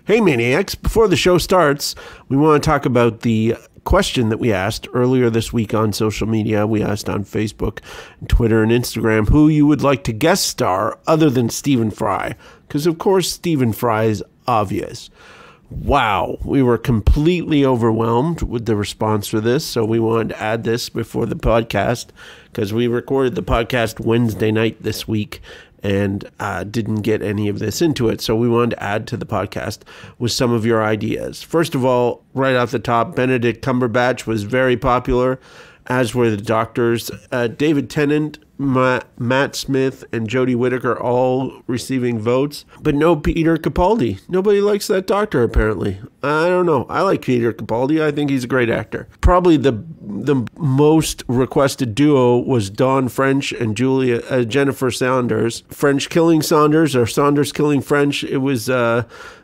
Hey Maniacs, before the show starts, we want to talk about the question that we asked earlier this week on social media. We asked on Facebook, Twitter, and Instagram who you would like to guest star other than Stephen Fry. Because of course Stephen Fry is obvious. Wow, we were completely overwhelmed with the response for this, so we wanted to add this before the podcast because we recorded the podcast Wednesday night this week and didn't get any of this into it. So we wanted to add to the podcast with some of your ideas. First of all, right off the top, Benedict Cumberbatch was very popular, as were the doctors. David Tennant, Matt Smith, and Jodie Whittaker all receiving votes, but no Peter Capaldi. Nobody likes that doctor, apparently. I don't know. I like Peter Capaldi. I think he's a great actor. Probably the most requested duo was Dawn French and Jennifer Saunders. French killing Saunders or Saunders killing French. It was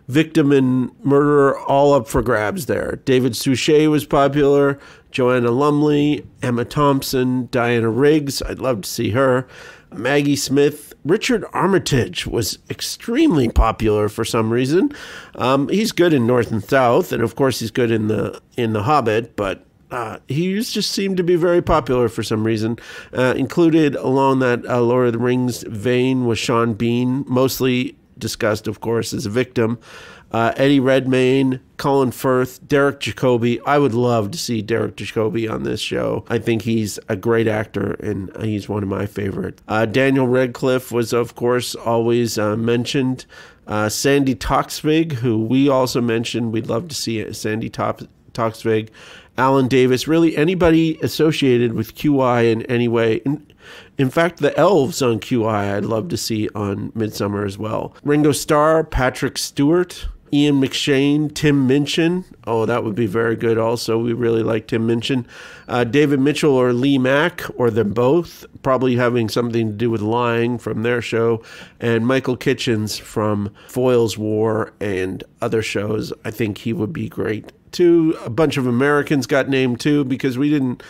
victim and murderer all up for grabs there. David Suchet was popular. Joanna Lumley, Emma Thompson, Diana Riggs. I'd love to see her. Maggie Smith. Richard Armitage was extremely popular for some reason. He's good in North and South, and of course he's good in the Hobbit, but he just seemed to be very popular for some reason. Included along that Lord of the Rings vein was Sean Bean, mostly discussed, of course, as a victim. Eddie Redmayne, Colin Firth, Derek Jacobi. I would love to see Derek Jacobi on this show. I think he's a great actor, and he's one of my favorites. Daniel Radcliffe was, of course, always mentioned. Sandy Toksvig, who we also mentioned. We'd love to see Sandy Toksvig. Alan Davis, really anybody associated with QI in any way. In fact, the elves on QI I'd love to see on Midsomer as well. Ringo Starr, Patrick Stewart, Ian McShane, Tim Minchin. Oh, that would be very good also. We really like Tim Minchin. David Mitchell or Lee Mack, or them both, probably having something to do with lying from their show. And Michael Kitchens from Foyle's War and other shows. I think he would be great too. A bunch of Americans got named too because we didn't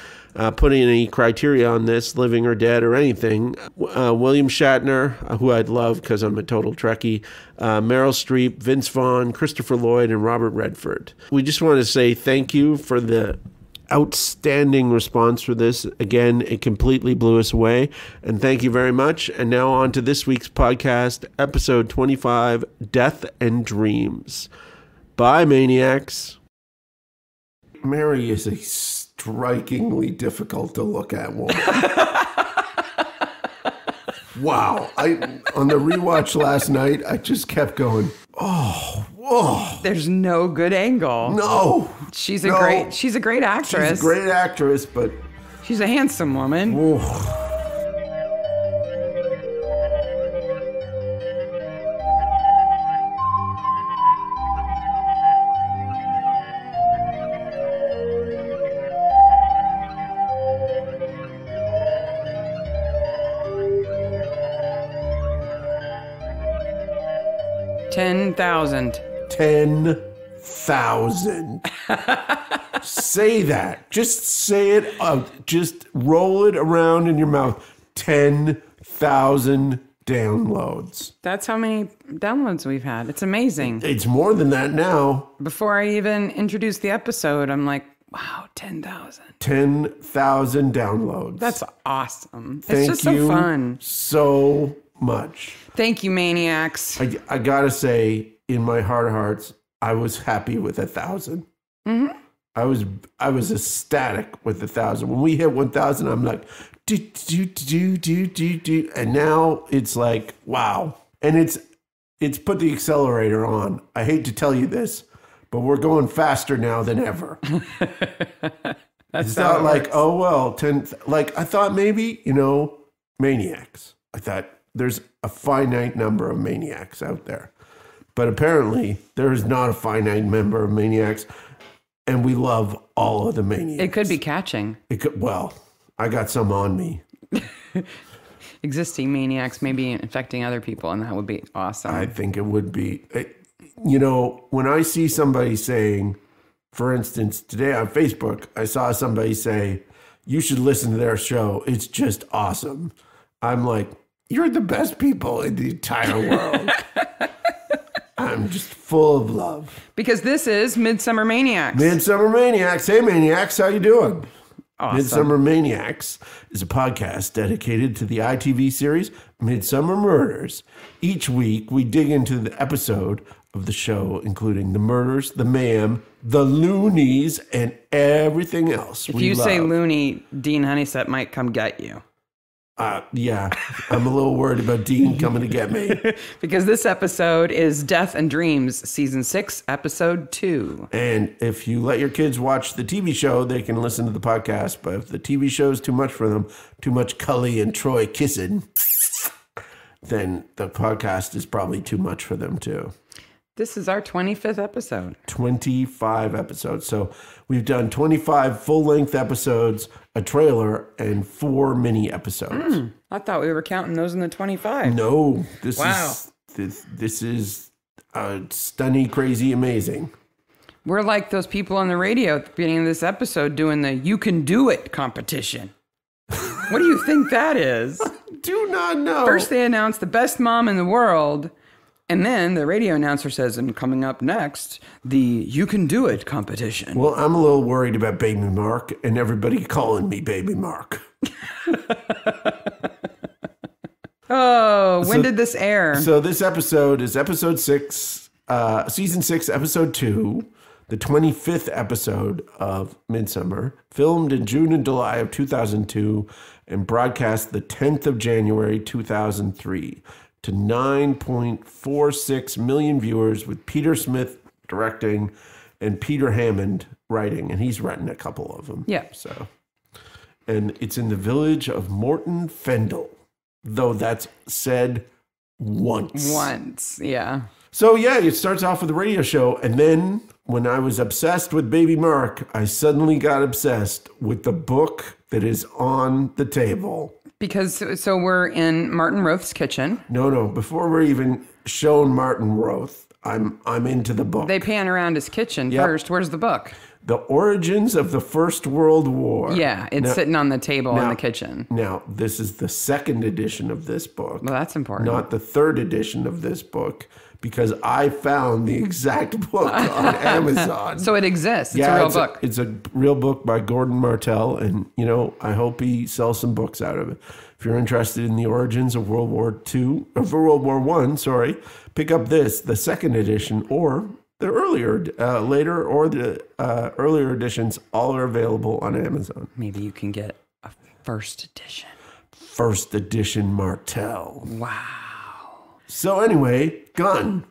put any criteria on this, living or dead or anything. William Shatner, who I'd love because I'm a total Trekkie. Meryl Streep, Vince Vaughn, Christopher Lloyd, and Robert Redford. We just want to say thank you for the outstanding response for this. Again, it completely blew us away. And thank you very much. And now on to this week's podcast, episode 25, Death and Dreams. Bye, Maniacs. Mary is a strikingly difficult to look at woman. Wow. On the rewatch last night, I just kept going, oh, whoa. There's no good angle. No. She's a great actress. She's a great actress, but she's a handsome woman. Whoa. 10,000. 10,000. Say that. Just say it out. Just roll it around in your mouth. 10,000 downloads. That's how many downloads we've had. It's amazing. It's more than that now. Before I even introduced the episode, I'm like, wow, 10,000. 10,000 downloads. That's awesome. Thank it's just so fun. So much. Thank you, Maniacs. I gotta say, in my heart of hearts, I was happy with 1,000. Mm-hmm. I was ecstatic with 1,000. When we hit 1,000, I'm like, do. And now it's like, wow. And it's put the accelerator on. I hate to tell you this, but we're going faster now than ever. It's not like, oh, well, 10, like I thought maybe, Maniacs. I thought there's a finite number of Maniacs out there. But apparently there is not a finite number of Maniacs. And we love all of the Maniacs. It could be catching. Well, I got some on me. Existing Maniacs may be infecting other people, and that would be awesome. I think it would be. When I see somebody saying, for instance, today on Facebook, I saw somebody say, you should listen to their show. It's just awesome. I'm like, you're the best people in the entire world. I'm I'm just full of love. Because this is Midsomer Maniacs. Midsomer Maniacs. Hey, Maniacs, how you doing? Awesome. Midsomer Maniacs is a podcast dedicated to the ITV series Midsomer Murders. Each week, we dig into the episode of the show, including the murders, the mayhem, the loonies, and everything else If you say loony, Dean Honeysett might come get you. Yeah, I'm a little worried about Dean coming to get me. Because this episode is Death and Dreams, Season 6, Episode 2. And if you let your kids watch the TV show, they can listen to the podcast. But if the TV show is too much for them, too much Cully and Troy kissing, then the podcast is probably too much for them too. This is our 25th episode. 25 episodes. So we've done 25 full-length episodes, a trailer, and 4 mini episodes. I thought we were counting those in the 25. No, this Wow. this is stunning, crazy, amazing. We're like those people on the radio at the beginning of this episode doing the You Can Do It competition. What do you think that is? Do not know. First they announce the best mom in the world, and then the radio announcer says, and coming up next, the You Can Do It competition. Well, I'm a little worried about Baby Mark and everybody calling me Baby Mark. When did this air? So this episode is episode 6, season 6, episode 2, the 25th episode of Midsomer, filmed in June and July of 2002 and broadcast the 10th of January 2003 to 9.46 million viewers, with Peter Smith directing and Peter Hammond writing, and he's written a couple of them. Yeah. So, and it's in the village of Morton Fendel, though that's said once. Once, yeah. So yeah, it starts off with a radio show, and then when I was obsessed with Baby Mark, I suddenly got obsessed with the book that is on the table. Because, so we're in Martin Roth's kitchen. No, before we're even shown Martin Roth, I'm into the book. They pan around his kitchen first. Where's the book? The Origins of the First World War. Yeah, it's sitting on the table in the kitchen. Now, this is the second edition of this book. Well, that's important. Not the third edition of this book, because I found the exact book on Amazon. So it exists. It's a real book. It's a real book by Gordon Martell, and, you know, I hope he sells some books out of it. If you're interested in the origins of World War II, or World War I, sorry, pick up this, the second edition, or the earlier editions. All are available on Amazon. Maybe you can get a first edition. First edition Martell. Wow. So anyway, gun.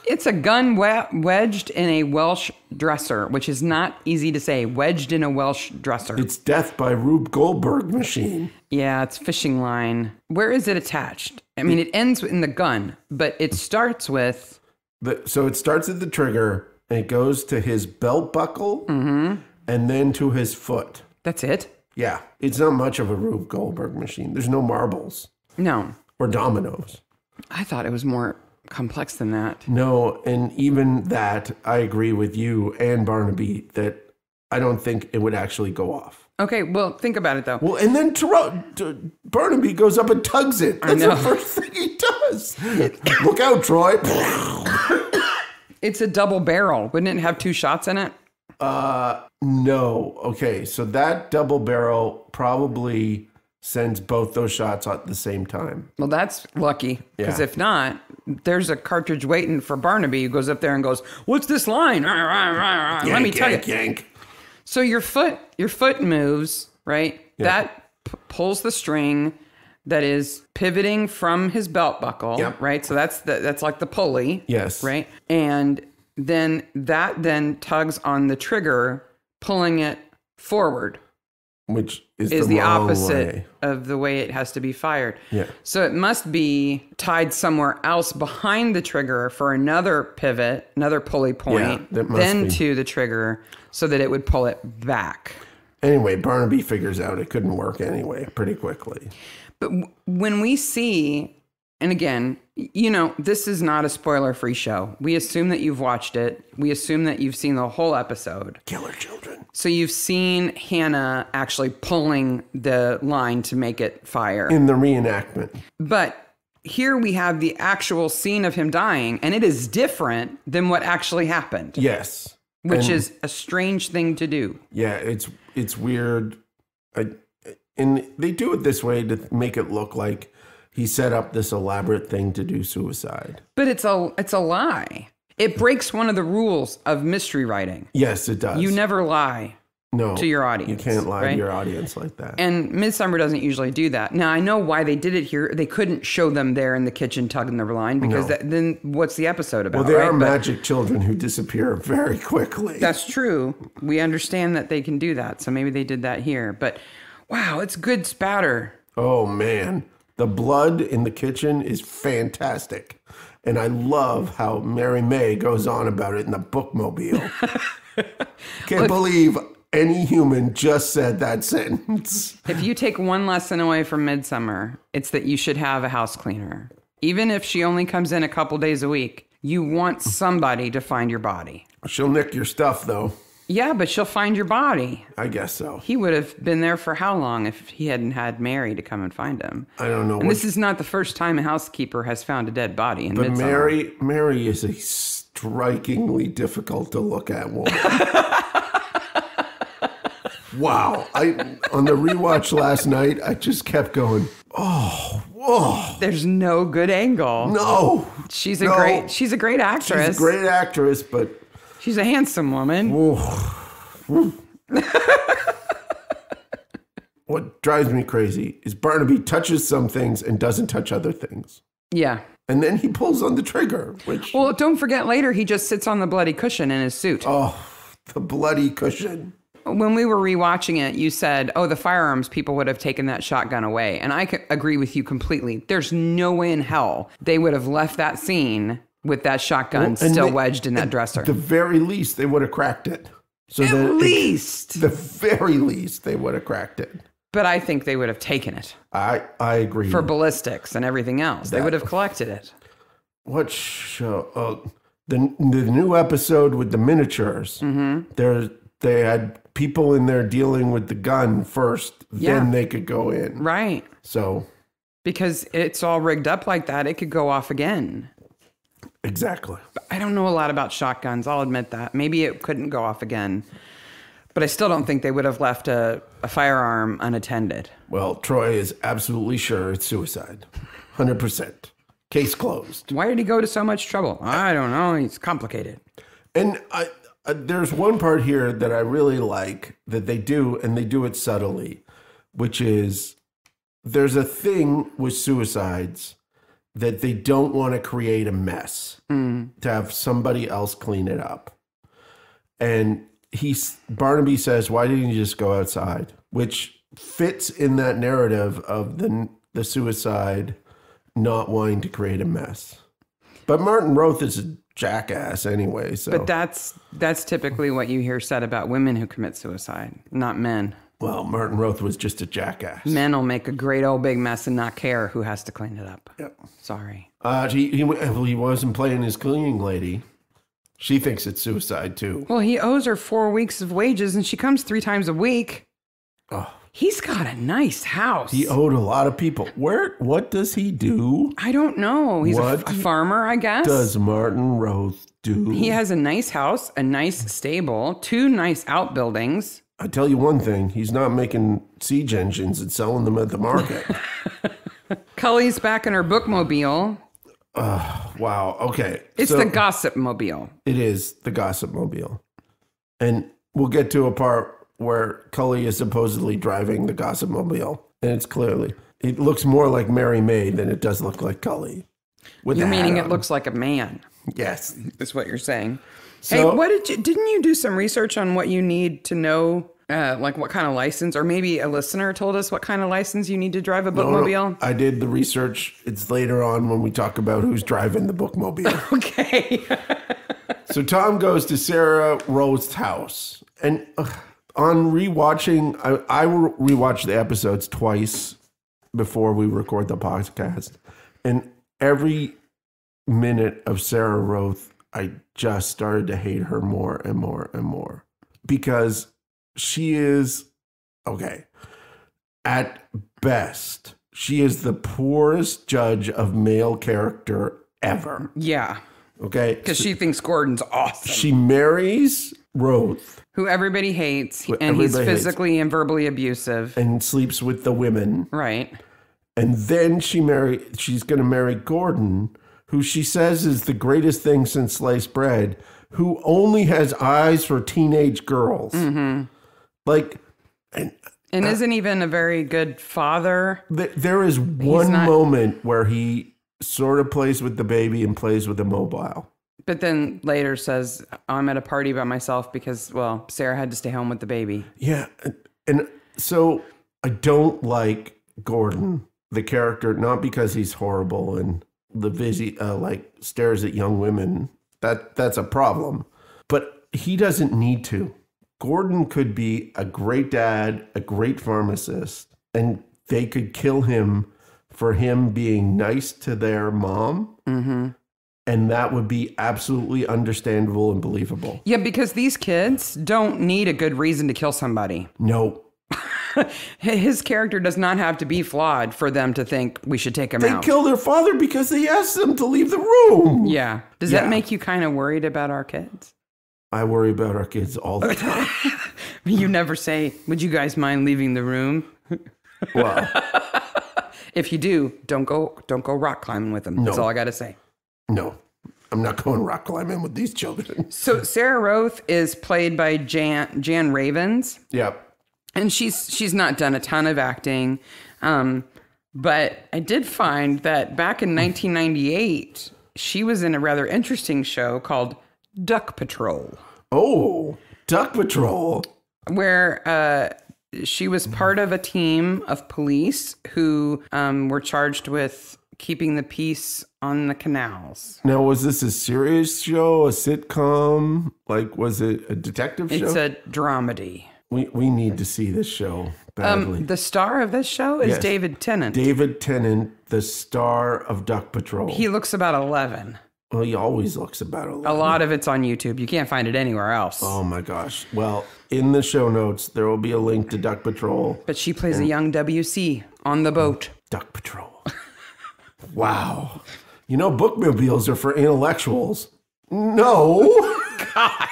It's a gun wedged in a Welsh dresser, which is not easy to say. Wedged in a Welsh dresser. It's death by Rube Goldberg machine. Yeah, it's fishing line. Where is it attached? I mean, it ends in the gun, but it starts with... So it starts at the trigger, and it goes to his belt buckle, and then to his foot. That's it? Yeah. It's not much of a Rube Goldberg machine. There's no marbles. No. Or dominoes. I thought it was more complex than that. No, and even that, I agree with you and Barnaby that I don't think it would actually go off. Okay, well, think about it, though. Well, and then Barnaby goes up and tugs it. That's the first thing he does. Look out, Troy. It's a double barrel. Wouldn't it have 2 shots in it? No. Okay, so that double barrel probably sends both those shots at the same time. Well, that's lucky, because Yeah. if not, there's a cartridge waiting for Barnaby, who goes up there and goes, "What's this line? Let me tell you." Yank. So your foot moves, right? Yeah. That pulls the string that is pivoting from his belt buckle, Yep. right? So that's like the pulley, Yes. right? And then that tugs on the trigger, pulling it forward. Which is Is the wrong opposite way. of the way it has to be fired. Yeah. So it must be tied somewhere else behind the trigger for another pivot, another pulley point, that must then be. to the trigger so that it would pull it back. Anyway, Barnaby figures out it couldn't work anyway pretty quickly. But when we see, and again, you know, this is not a spoiler-free show. We assume that you've watched it. We assume that you've seen the whole episode. Killer children. So you've seen Hannah actually pulling the line to make it fire. In the reenactment. But here we have the actual scene of him dying, and it is different than what actually happened. Yes. Which is a strange thing to do. Yeah, it's weird. And they do it this way to make it look like he set up this elaborate thing to do suicide. But it's a lie. It breaks one of the rules of mystery writing. Yes, it does. You never lie to your audience. You can't lie to your audience like that. And Midsomer doesn't usually do that. Now, I know why they did it here. They couldn't show them there in the kitchen tugging the line because then what's the episode about? Well, they are magic children who disappear very quickly. That's true. We understand that they can do that. So maybe they did that here. But wow, it's good spatter. Oh, man. The blood in the kitchen is fantastic. And I love how Mary May goes on about it in the bookmobile. Can't believe any human just said that sentence. If you take one lesson away from Midsomer, it's that you should have a house cleaner. Even if she only comes in a couple days a week, you want somebody to find your body. She'll nick your stuff, though. Yeah, but she'll find your body. I guess so. He would have been there for how long if he hadn't had Mary to come and find him? I don't know. And this is not the first time a housekeeper has found a dead body in Midsomer. But Mary is a strikingly difficult to look at woman. Wow. On the rewatch last night, I just kept going, oh, whoa. There's no good angle. No. She's a great actress. She's a great actress, but she's a handsome woman. What drives me crazy is Barnaby touches some things and doesn't touch other things. Yeah. And then he pulls on the trigger, which... Well, don't forget later, he just sits on the bloody cushion in his suit. Oh, the bloody cushion. When we were rewatching it, you said, the firearms people would have taken that shotgun away. And I could agree with you completely. There's no way in hell they would have left that scene with that shotgun wedged in that dresser. At the very least, they would have cracked it. So the very least, they would have cracked it. But I think they would have taken it. I agree. For ballistics and everything else. They would have collected it. What show? The new episode with the miniatures. Mm-hmm. They had people in there dealing with the gun first. Then they could go in. Right. So. Because it's all rigged up like that. It could go off again. Exactly. I don't know a lot about shotguns. I'll admit that. Maybe it couldn't go off again. But I still don't think they would have left a firearm unattended. Well, Troy is absolutely sure it's suicide. 100%. Case closed. Why did he go to so much trouble? I don't know. It's complicated. And there's one part here that I really like that they do, and they do it subtly, which is there's a thing with suicides that they don't want to create a mess, to have somebody else clean it up. And Barnaby says, why didn't you just go outside? Which fits in that narrative of the suicide not wanting to create a mess. But Martin Roth is a jackass anyway. So. But that's typically what you hear said about women who commit suicide, not men. Well, Martin Roth was just a jackass. Men will make a great old big mess and not care who has to clean it up. Yep. Sorry. He wasn't playing his cleaning lady. She thinks it's suicide, too. Well, he owes her 4 weeks of wages, and she comes 3 times a week. Oh. He's got a nice house. He owed a lot of people. What does he do? I don't know. He's a farmer, I guess. Does Martin Roth do? He has a nice house, a nice stable, 2 nice outbuildings. I tell you one thing. He's not making siege engines and selling them at the market. Cully's back in her bookmobile. Wow. Okay. It's the gossip mobile. It is the gossip mobile. And we'll get to a part where Cully is supposedly driving the gossip mobile. And it looks more like Mary May than it does look like Cully. You're meaning it looks like a man. Yes. That's what you're saying. So, hey, didn't you do some research on what you need to know, like what kind of license, or maybe a listener told us what kind of license you need to drive a bookmobile? No, I did the research. It's later on when we talk about who's driving the bookmobile. Okay. So Tom goes to Sarah Roth's house. And on rewatching, I rewatch the episodes twice before we record the podcast. And every minute of Sarah Roth, I just started to hate her more and more and more. Because she is, okay, at best, she is the poorest judge of male character ever. Yeah. Okay? Because she thinks Gordon's awesome. She marries Roth. Who everybody hates, and he's physically and verbally abusive. And sleeps with the women. Right. And then she's going to marry Gordon, who she says is the greatest thing since sliced bread, who only has eyes for teenage girls. Mm-hmm. Like... And isn't even a very good father. There is one moment where he sort of plays with the baby and plays with the mobile. But then later says, I'm at a party by myself because, well, Sarah had to stay home with the baby. Yeah. And so I don't like Gordon, the character, not because he's horrible and stares at young women. That's a problem. But he doesn't need to. Gordon could be a great dad, a great pharmacist, and they could kill him for him being nice to their mom. Mm-hmm. And that would be absolutely understandable and believable. Yeah, because these kids don't need a good reason to kill somebody. No. His character does not have to be flawed for them to think we should take him out. They kill their father because they asked them to leave the room. Yeah. Does that make you kind of worried about our kids? I worry about our kids all the time. You never say, would you guys mind leaving the room? Well, if you do, don't go rock climbing with them. No. That's all I got to say. No, I'm not going rock climbing with these children. So Sarah Roth is played by Jan Ravens. Yep. And she's not done a ton of acting. But I did find that back in 1998, she was in a rather interesting show called Duck Patrol. Oh, Duck Patrol. Where she was part of a team of police who were charged with keeping the peace on the canals. Now, was this a serious show, a sitcom? Like, was it a detective show? It's a dramedy. We need to see this show badly. The star of this show is David Tennant. David Tennant, the star of Duck Patrol. He looks about 11. Well, he always looks about 11. A lot of it's on YouTube. You can't find it anywhere else. Oh, my gosh. Well, in the show notes, there will be a link to Duck Patrol. But she plays a young WC on the boat. Duck Patrol. Wow. You know, bookmobiles are for intellectuals. No. Gosh.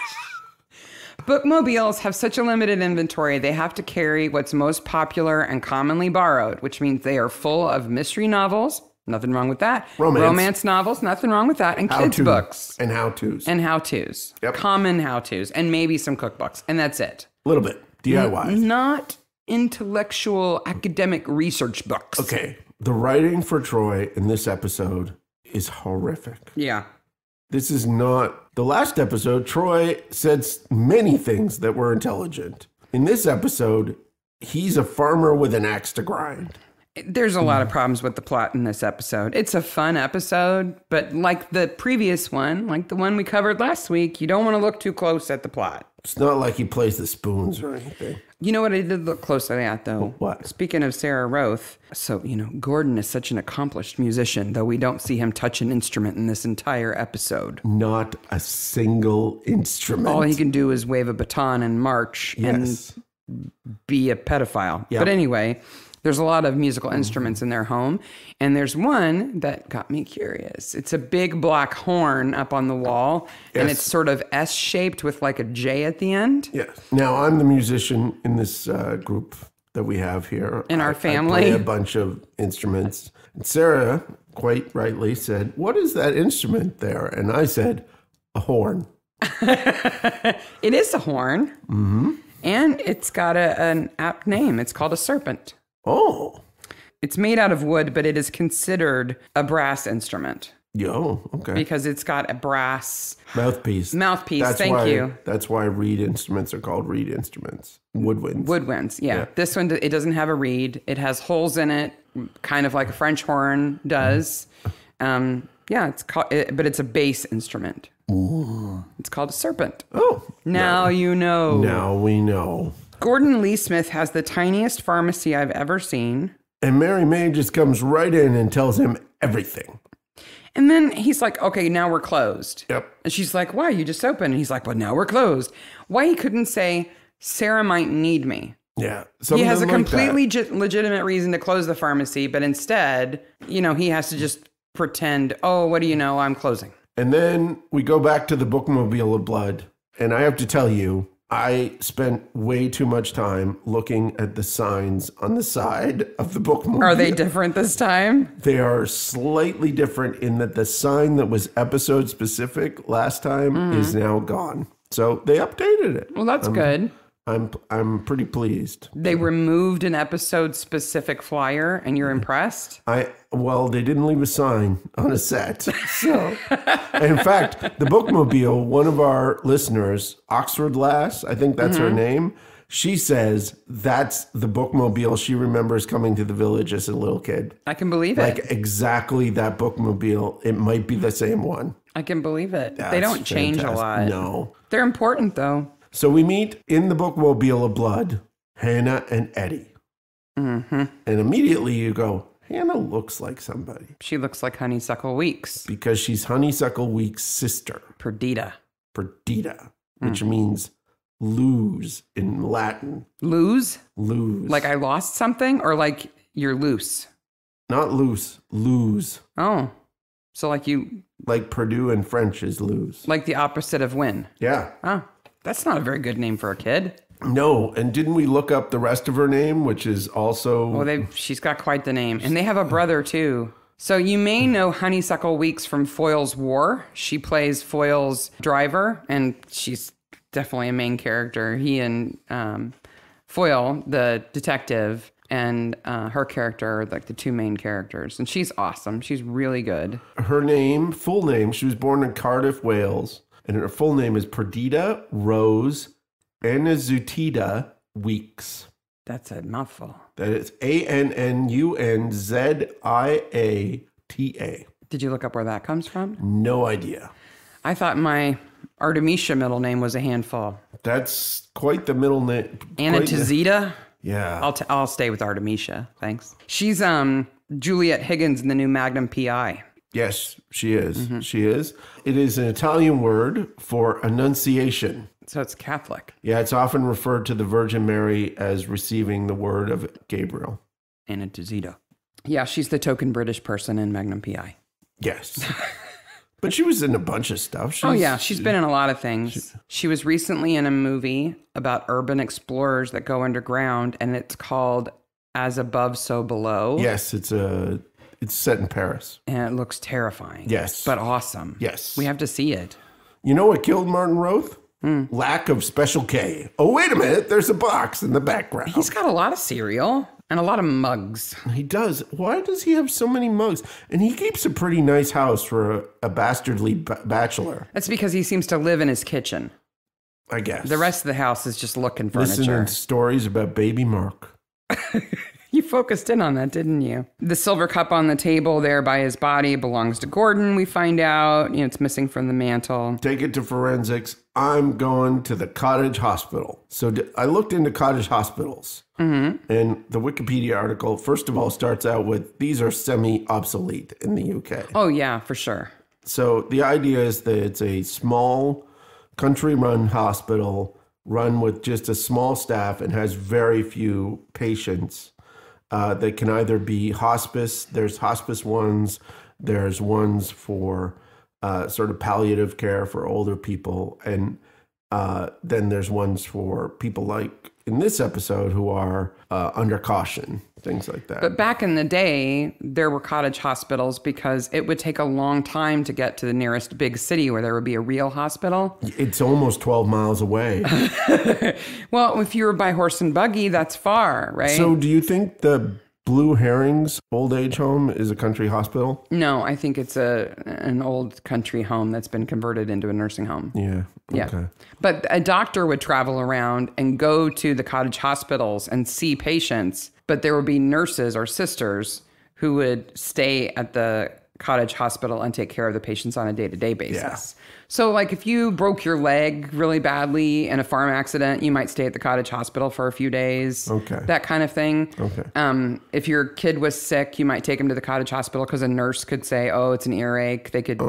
Bookmobiles have such a limited inventory, they have to carry what's most popular and commonly borrowed, which means they are full of mystery novels. Nothing wrong with that. Romance novels. Nothing wrong with that. And kids' books. And how-tos. And how-tos. Yep. Common how-tos. And maybe some cookbooks. And that's it. A little bit. DIY. Not intellectual academic research books. Okay. The writing for Troy in this episode is horrific. Yeah. This is not... The last episode, Troy said many things that were intelligent. In this episode, he's a farmer with an axe to grind. There's a lot of problems with the plot in this episode. It's a fun episode, but like the previous one, like the one we covered last week, you don't want to look too close at the plot. It's not like he plays the spoons or anything. You know what I did look closely at, though? What? Speaking of Sarah Roth, so, Gordon is such an accomplished musician, though we don't see him touch an instrument in this entire episode. Not a single instrument. All he can do is wave a baton and march and be a pedophile. Yep. But anyway... There's a lot of musical instruments in their home, and there's one that got me curious. It's a big black horn up on the wall, and it's sort of S-shaped with like a J at the end. Yes. Now, I'm the musician in this group that we have here. In our family. I play a bunch of instruments. And Sarah, quite rightly, said, "What is that instrument there?" And I said, "A horn." It is a horn. Mm-hmm. And it's got an apt name. It's called a serpent. Oh. It's made out of wood, but it is considered a brass instrument. Yo, okay. Because it's got a brass... Mouthpiece. Thank you. That's why reed instruments are called reed instruments. Woodwinds, yeah. This one, it doesn't have a reed. It has holes in it, kind of like a French horn does. It's called, but it's a bass instrument. Ooh. It's called a serpent. Oh. Now you know. Now we know. Gordon Lee Smith has the tiniest pharmacy I've ever seen. And Mary Mae just comes right in and tells him everything. And then he's like, okay, now we're closed. Yep. And she's like, why? You just opened. And he's like, well, now we're closed. Why he couldn't say, Sarah might need me. Yeah. He has a like completely legitimate reason to close the pharmacy, but instead, he has to just pretend, oh, what do you know? I'm closing. And then we go back to the bookmobile of blood. And I have to tell you, I spent way too much time looking at the signs on the side of the bookmobile. Are they different this time? They are slightly different in that the sign that was episode specific last time is now gone. So they updated it. Well, that's good. I'm pretty pleased. They removed an episode specific flyer and you're impressed? Well, they didn't leave a sign on a set. So, in fact, the bookmobile, one of our listeners, Oxford Lass, I think that's her name. She says that's the bookmobile she remembers coming to the village as a little kid. I can believe it. Like exactly that bookmobile. It might be the same one. I can believe it. They don't change a lot. No. They're important though. So we meet in the bookmobile of blood, Hannah and Eddie. And immediately you go, Hannah looks like somebody. She looks like Honeysuckle Weeks. Because she's Honeysuckle Weeks' sister. Perdita, which means lose in Latin. Lose? Lose. Like I lost something or like you're loose? Not loose, lose. Oh, so like you... Like Purdue in French is lose. Like the opposite of win. Yeah. Oh, that's not a very good name for a kid. No, and didn't we look up the rest of her name, which is also... Well, she's got quite the name. And they have a brother, too. So you may know Honeysuckle Weeks from Foyle's War. She plays Foyle's driver, and she's definitely a main character. He and Foyle, the detective, and her character are like the two main characters. And she's awesome. She's really good. Her name, full name, she was born in Cardiff, Wales. And her full name is Perdita Rose Annunziata Weeks. That's a mouthful. That is Annunziata. Did you look up where that comes from? No idea. I thought my Artemisia middle name was a handful. That's quite the middle name. Annunziata? Yeah. I'll stay with Artemisia. Thanks. She's Juliet Higgins in the new Magnum PI. Yes, she is. She is. It is an Italian word for annunciation. So it's Catholic. Yeah, it's often referred to the Virgin Mary as receiving the word of Gabriel. Annunziata. Yeah, she's the token British person in Magnum PI. Yes. But she was in a bunch of stuff. She's been in a lot of things. She was recently in a movie about urban explorers that go underground, and it's called As Above, So Below. Yes, it's set in Paris. And it looks terrifying. Yes. But awesome. Yes. We have to see it. You know what killed Martin Roth? Lack of Special K. Oh, wait a minute. There's a box in the background. He's got a lot of cereal and a lot of mugs. He does. Why does he have so many mugs? And he keeps a pretty nice house for a bastardly bachelor. That's because he seems to live in his kitchen. I guess. The rest of the house is just looking furniture. Listening to stories about baby Mark. You focused in on that, didn't you? The silver cup on the table there by his body belongs to Gordon, we find out. It's missing from the mantle. Take it to forensics. I'm going to the cottage hospital. So I looked into cottage hospitals. And the Wikipedia article, first of all, starts out with, these are semi-obsolete in the UK. Oh, yeah, for sure. So the idea is that it's a small country-run hospital run with just a small staff and has very few patients. They can either be hospice, there's hospice ones, there's ones for sort of palliative care for older people, and then there's ones for people like in this episode who are under caution, things like that. But back in the day, there were cottage hospitals because it would take a long time to get to the nearest big city where there would be a real hospital. It's almost 12 miles away. Well, if you were by horse and buggy, that's far, right? So do you think the Blue Herrings old age home is a country hospital? No, I think it's an old country home that's been converted into a nursing home. Yeah. Yeah. Okay. But a doctor would travel around and go to the cottage hospitals and see patients, but there would be nurses or sisters who would stay at the cottage hospital and take care of the patients on a day-to-day basis. Yeah. So like if you broke your leg really badly in a farm accident, you might stay at the cottage hospital for a few days. Okay. That kind of thing. Okay. If your kid was sick, you might take him to the cottage hospital because a nurse could say, oh, it's an earache. They could,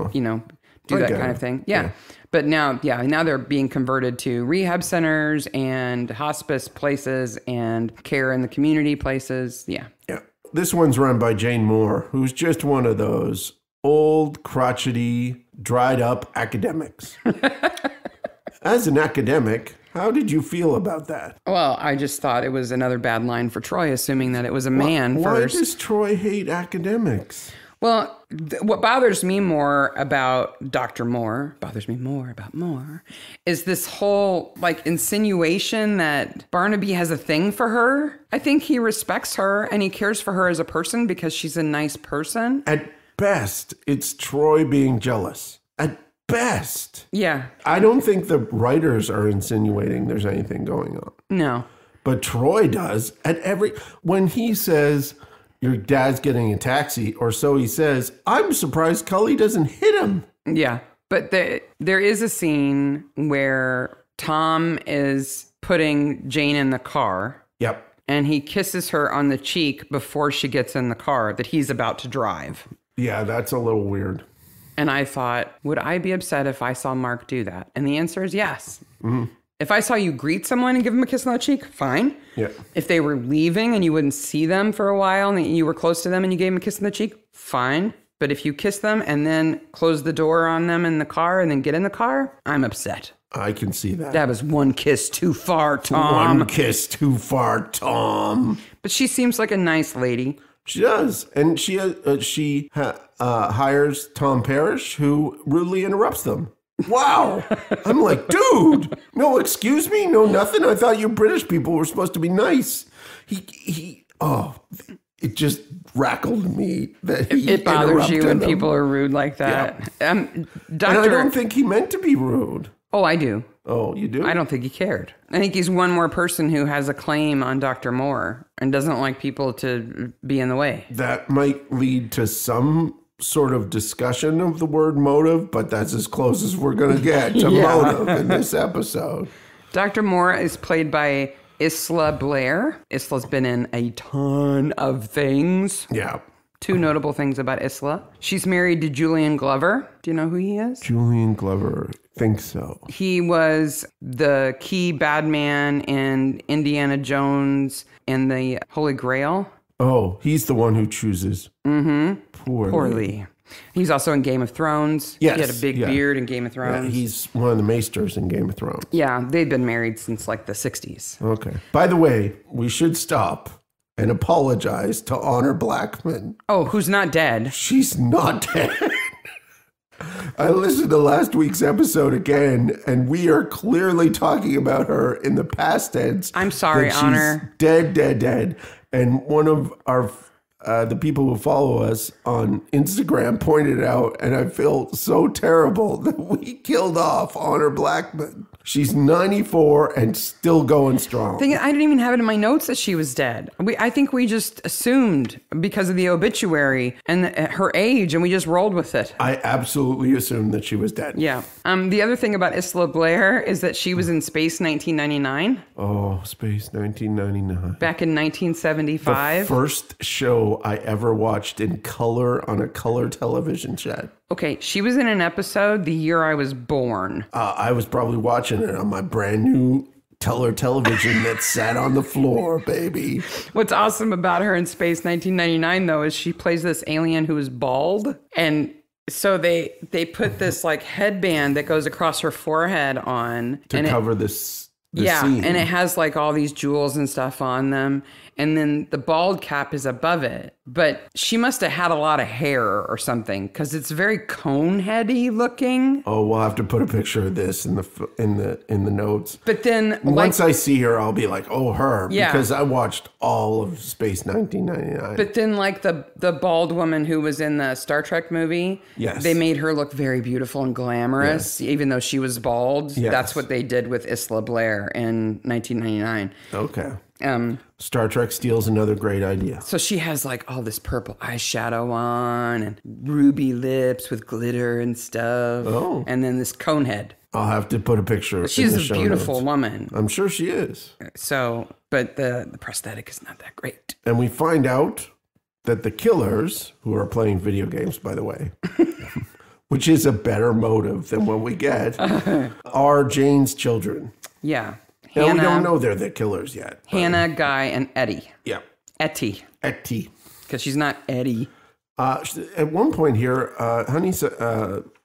do that kind of thing. Yeah. But now they're being converted to rehab centers and hospice places and care in the community places. Yeah. Yeah. This one's run by Jane Moore, who's just one of those old, crotchety, dried up academics. As an academic, how did you feel about that? Well, I just thought it was another bad line for Troy, assuming that it was a man first. Why does Troy hate academics? Well, what bothers me more about Dr. Moore, is this whole like insinuation that Barnaby has a thing for her. I think he respects her and he cares for her as a person because she's a nice person. At best, it's Troy being jealous. At best. Yeah. I don't think the writers are insinuating there's anything going on. No. But Troy does. When he says, your dad's getting a taxi, or so he says, I'm surprised Cully doesn't hit him. Yeah. But there is a scene where Tom is putting Jane in the car. Yep. And he kisses her on the cheek before she gets in the car that he's about to drive. Yeah, that's a little weird. And I thought, would I be upset if I saw Mark do that? And the answer is yes. Mm-hmm. If I saw you greet someone and give them a kiss on the cheek, fine. Yeah. If they were leaving and you wouldn't see them for a while and you were close to them and you gave them a kiss on the cheek, fine. But if you kiss them and then close the door on them in the car and then get in the car, I'm upset. I can see that. That was one kiss too far, Tom. One kiss too far, Tom. But she seems like a nice lady. She does. And she hires Tom Parrish, who rudely interrupts them. Wow. I'm like, dude, no, excuse me, no, nothing. I thought you British people were supposed to be nice. It just rackled me that he It bothers you when people are rude like that. Yeah. And I don't think he meant to be rude. Oh, I do. Oh, you do? I don't think he cared. I think he's one more person who has a claim on Dr. Moore and doesn't like people to be in the way. That might lead to some sort of discussion of the word motive, but that's as close as we're going to get to motive in this episode. Dr. Moore is played by Isla Blair. Isla's been in a ton of things. Yeah. Two notable things about Isla. She's married to Julian Glover. Do you know who he is? Julian Glover. Think so. He was the key bad man in Indiana Jones and the Holy Grail. Oh, he's the one who chooses. Mm-hmm. Poorly. He's also in Game of Thrones. Yes. He had a big beard in Game of Thrones. Yeah, he's one of the maesters in Game of Thrones. Yeah, they've been married since like the 60s. Okay. By the way, we should stop and apologize to Honor Blackman. Oh, who's not dead. She's not dead. I listened to last week's episode again, and we are clearly talking about her in the past tense. I'm sorry, Honor. Dead. And one of our the people who follow us on Instagram pointed out, and I feel so terrible that we killed off Honor Blackman. She's 94 and still going strong. I didn't even have it in my notes that she was dead. I think we just assumed because of the obituary and her age, and we just rolled with it. I absolutely assumed that she was dead. Yeah. The other thing about Isla Blair is that she was in Space 1999. Oh, Space 1999. Back in 1975. The first show I ever watched in color on a color television set. Okay, she was in an episode the year I was born. I was probably watching it on my brand new color television that sat on the floor, baby. What's awesome about her in Space 1999, though, is she plays this alien who is bald. And so they put this like headband that goes across her forehead on. To cover this scene. And it has like all these jewels and stuff on them. And then the bald cap is above it. But she must have had a lot of hair or something because it's very cone-heady looking. Oh, we'll have to put a picture of this in the notes. But then once I see her, I'll be like, oh, her. Yeah. Because I watched all of Space 1999. But then like the bald woman who was in the Star Trek movie, yes, they made her look very beautiful and glamorous, yes, even though she was bald. Yes. That's what they did with Isla Blair in 1999. Okay. Star Trek steals another great idea. So she has like all this purple eyeshadow on and ruby lips with glitter and stuff. Oh. And then this cone head. I'll have to put a picture. She's a beautiful woman. I'm sure she is. So, but the prosthetic is not that great. And we find out that the killers, who are playing video games, by the way, which is a better motive than what we get, are Jane's children. Yeah. Now, Hannah, we don't know they're the killers yet. Hannah, Guy, and Eddie. Yeah. Etty. Etty. Because she's not Eddie. At one point here,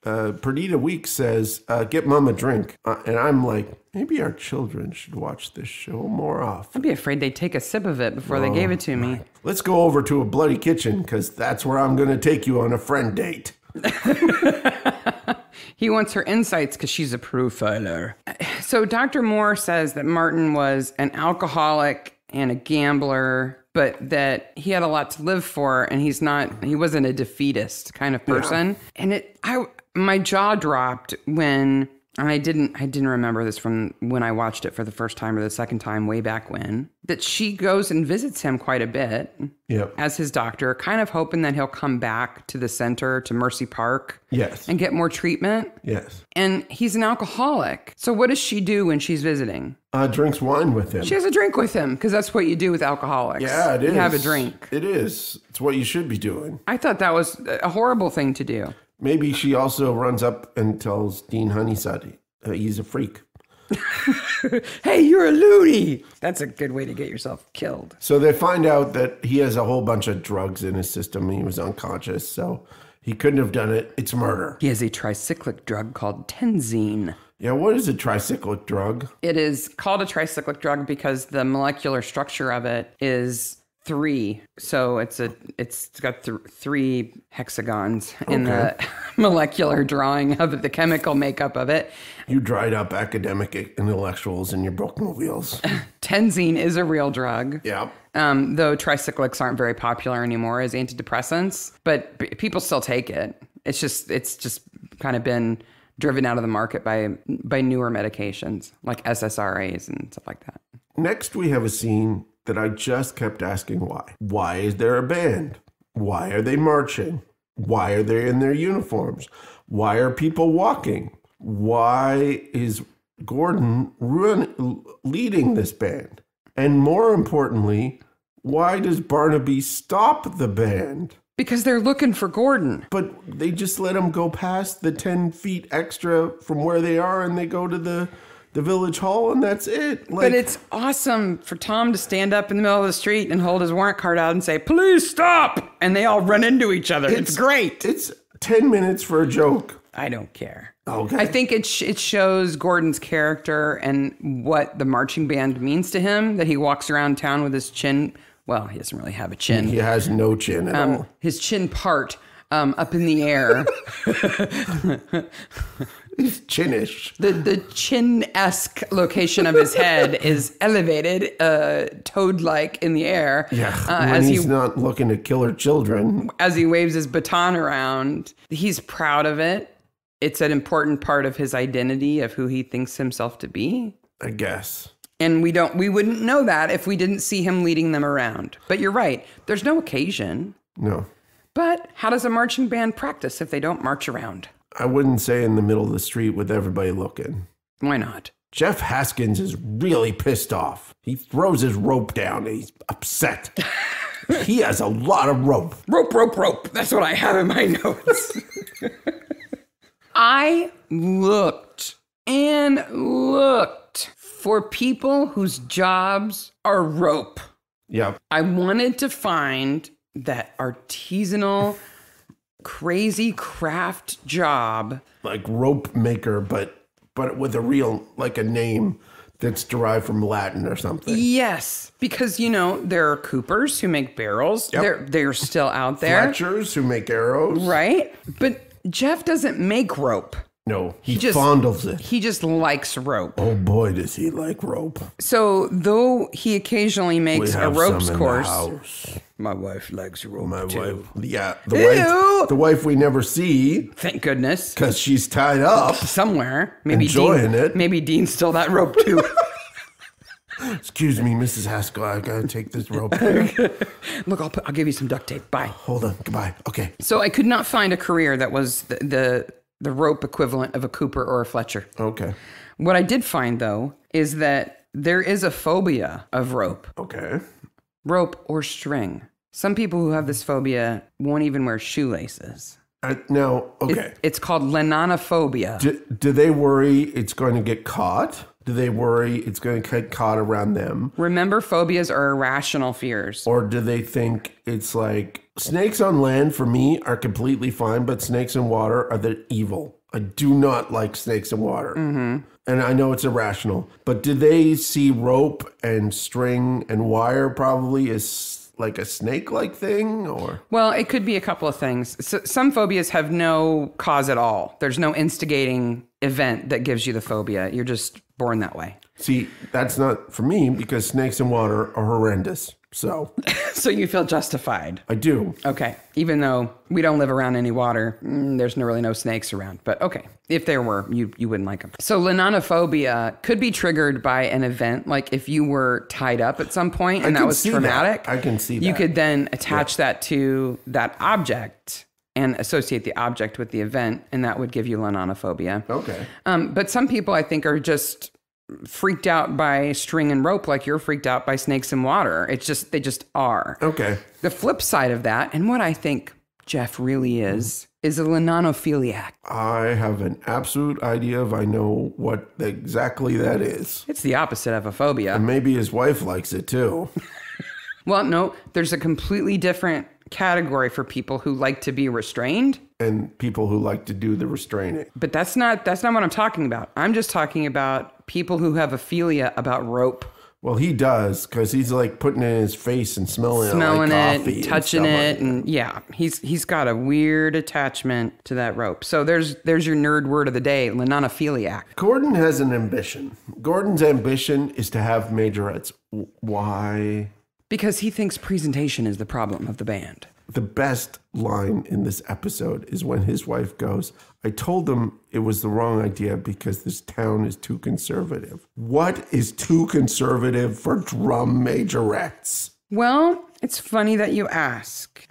Perdita Weeks says, get Mom a drink. And I'm like, maybe our children should watch this show more often. I'd be afraid they'd take a sip of it before they gave it to me. Let's go over to a bloody kitchen, because that's where I'm going to take you on a friend date. He wants her insights because she's a profiler. So Dr. Moore says that Martin was an alcoholic and a gambler, but that he had a lot to live for, and he wasn't a defeatist kind of person. Yeah. And my jaw dropped when, and I didn't remember this from when I watched it for the first time or the second time way back when, that she goes and visits him quite a bit as his doctor, kind of hoping that he'll come back to the center, to Mercy Park, and get more treatment. Yes. And he's an alcoholic. So what does she do when she's visiting? Drinks wine with him. She has a drink with him, because that's what you do with alcoholics. Yeah, it is. You have a drink. It is. It's what you should be doing. I thought that was a horrible thing to do. Maybe she also runs up and tells Dean Honeysett he's a freak. Hey, you're a loony. That's a good way to get yourself killed. So they find out that he has a whole bunch of drugs in his system. He was unconscious, so he couldn't have done it. It's murder. He has a tricyclic drug called tenzine. Yeah, what is a tricyclic drug? It is called a tricyclic drug because the molecular structure of it is 3. So it's got 3 hexagons in the molecular drawing of it, the chemical makeup of it. You dried up academic intellectuals in your bookmobiles. Tenzine is a real drug. Yeah. Though tricyclics aren't very popular anymore as antidepressants, but people still take it. It's just kind of been driven out of the market by newer medications like SSRIs and stuff like that. Next, we have a scene that I just kept asking why. Why is there a band? Why are they marching? Why are they in their uniforms? Why are people walking? Why is Gordon leading this band? And more importantly, why does Barnaby stop the band? Because they're looking for Gordon. But they just let him go past the 10 feet extra from where they are, and they go to the village hall, and that's it. But it's awesome for Tom to stand up in the middle of the street and hold his warrant card out and say, "Please stop!" And they all run into each other. It's great. It's 10 minutes for a joke. I don't care. Okay. I think it shows Gordon's character and what the marching band means to him, that he walks around town with his chin. Well, he doesn't really have a chin. He has no chin at all. His chin part up in the air. He's chinish. The chin-esque location of his head is elevated, toad-like in the air. Yeah, when he's not looking to kill her children. As he waves his baton around, he's proud of it. It's an important part of his identity of who he thinks himself to be. I guess. And we wouldn't know that if we didn't see him leading them around. But you're right. There's no occasion. No. But how does a marching band practice if they don't march around? I wouldn't say in the middle of the street with everybody looking. Why not? Jeff Haskins is really pissed off. He throws his rope down and he's upset. He has a lot of rope. Rope. That's what I have in my notes. I looked and looked for people whose jobs are rope. Yep. I wanted to find that artisanal, crazy craft job. Like rope maker, but with a real, like a name that's derived from Latin or something. Yes, because, there are coopers who make barrels. Yep. They're still out there. Fletchers who make arrows. Right. But Jeff doesn't make rope. No, he fondles it. He just likes rope. Oh boy, does he like rope. So though he occasionally makes a ropes course. House. My wife likes rope too. Wife. Yeah, the wife we never see. Thank goodness. Because she's tied up. Somewhere. Maybe enjoying it. Maybe Dean stole that rope too. Excuse me, Mrs. Haskell, I gotta take this rope. Look, I'll give you some duct tape. Bye. Hold on, goodbye. Okay. So I could not find a career that was the rope equivalent of a Cooper or a Fletcher. Okay. What I did find, though, is that there is a phobia of rope. Okay. Rope or string. Some people who have this phobia won't even wear shoelaces. Okay. It's called lenonophobia. Do they worry it's going to get caught? Do they worry it's going to get caught around them? Remember, phobias are irrational fears. Or do they think it's like snakes on land for me are completely fine, but snakes in water are the evil. I do not like snakes in water. Mm-hmm. And I know it's irrational, but do they see rope and string and wire probably as like a snake-like thing, or? Well, it could be a couple of things. So, some phobias have no cause at all. There's no instigating event that gives you the phobia. You're just born that way. See, that's not for me because snakes in water are horrendous. So So you feel justified. I do. Okay. Even though we don't live around any water, there's really no snakes around. But okay, if there were, you wouldn't like them. So lenonophobia could be triggered by an event, like if you were tied up at some point and that was traumatic. I can see that. You could then attach that to that object and associate the object with the event, and that would give you lenonophobia. Okay. But some people, I think, are just freaked out by string and rope like you're freaked out by snakes in water. They just are. Okay. The flip side of that, and what I think Jeff really is a lenonophiliac. I have an absolute idea I know what exactly that is. It's the opposite of a phobia. And maybe his wife likes it too. Well, no, there's a completely different category for people who like to be restrained. And people who like to do the restraining. But that's not what I'm talking about. I'm just talking about people who have a philia about rope. Well, he does, because he's like putting it in his face and smelling it like coffee and touching it, and yeah, he's got a weird attachment to that rope. So there's your nerd word of the day, lenonophiliac. Gordon has an ambition. Gordon's ambition is to have majorettes. Why? Because he thinks presentation is the problem of the band. The best line in this episode is when his wife goes, I told them it was the wrong idea because this town is too conservative. What is too conservative for drum majorettes? Well, it's funny that you ask.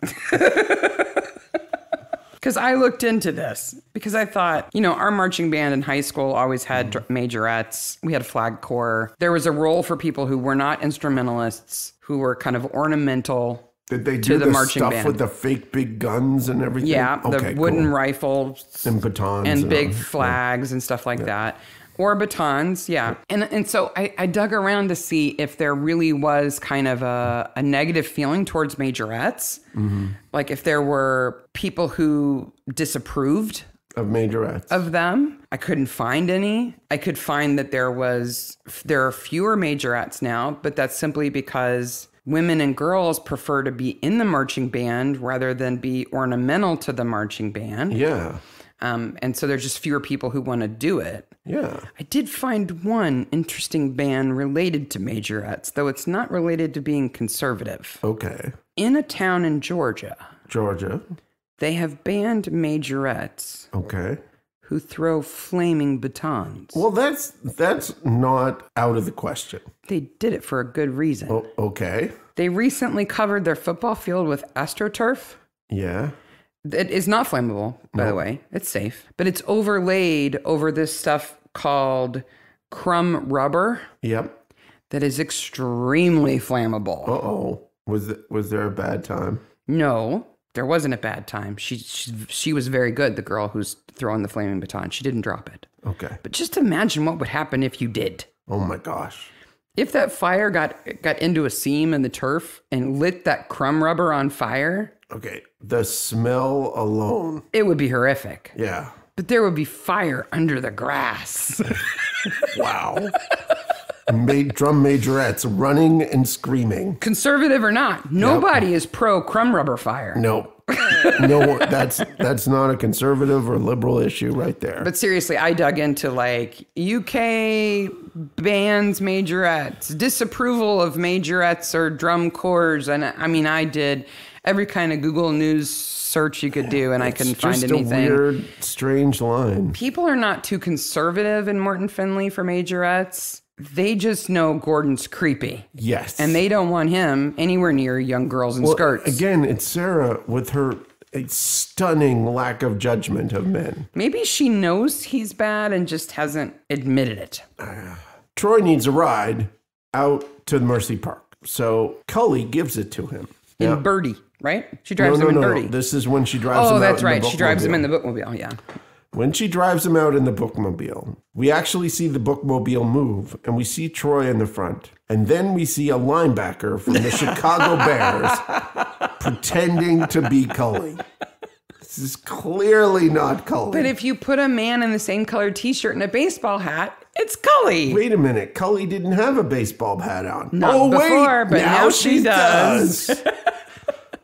Because I looked into this because I thought, our marching band in high school always had majorettes. We had flag corps. There was a role for people who were not instrumentalists, who were kind of ornamental. Did they do the stuff with the fake big guns and everything? Yeah, the wooden rifles. And batons. And big flags and stuff like that. Or batons, yeah. And so I dug around to see if there really was kind of a negative feeling towards majorettes. Mm-hmm. Like if there were people who disapproved of majorettes. Of them. I couldn't find any. I could find that there are fewer majorettes now, but that's simply because women and girls prefer to be in the marching band rather than be ornamental to the marching band. Yeah. And so there's just fewer people who want to do it. Yeah. I did find one interesting band related to majorettes, though it's not related to being conservative. Okay. In a town in Georgia. They have banned majorettes. Okay. Who throw flaming batons. Well, that's not out of the question. They did it for a good reason. Oh, okay. They recently covered their football field with AstroTurf. Yeah. It is not flammable, by the way. It's safe. But it's overlaid over this stuff called crumb rubber. Yep. That is extremely flammable. Uh-oh. Was there a bad time? No, there wasn't a bad time. She was very good, the girl who's throwing the flaming baton. She didn't drop it. Okay. But just imagine what would happen if you did. Oh, my gosh. If that fire got into a seam in the turf and lit that crumb rubber on fire... Okay, the smell alone. It would be horrific. Yeah. But there would be fire under the grass. Wow. Drum majorettes running and screaming. Conservative or not, nobody is pro crumb rubber fire. No. No, that's not a conservative or liberal issue right there. But seriously, I dug into like UK bands majorettes, disapproval of majorettes or drum corps. And I mean, I did every kind of Google News search you could do, and I couldn't find anything. It's just a weird, strange line. People are not too conservative in Morton Findlay for majorettes. They just know Gordon's creepy. Yes. And they don't want him anywhere near young girls in skirts. Again, it's Sarah with her stunning lack of judgment of men. Maybe she knows he's bad and just hasn't admitted it. Troy needs a ride out to Mercy Park. So Cully gives it to him. In Birdie. right? She drives him in Birdie. This is when she drives him out. Oh, that's in right. The She drives him bookmobile. in the bookmobile, yeah. When she drives him out in the bookmobile, we actually see the bookmobile move, and we see Troy in the front. And then we see a linebacker from the Chicago Bears pretending to be Cully. This is clearly not Cully. But if you put a man in the same colored t-shirt and a baseball hat, it's Cully. Wait a minute. Cully didn't have a baseball hat on. Not before, but now she does. does.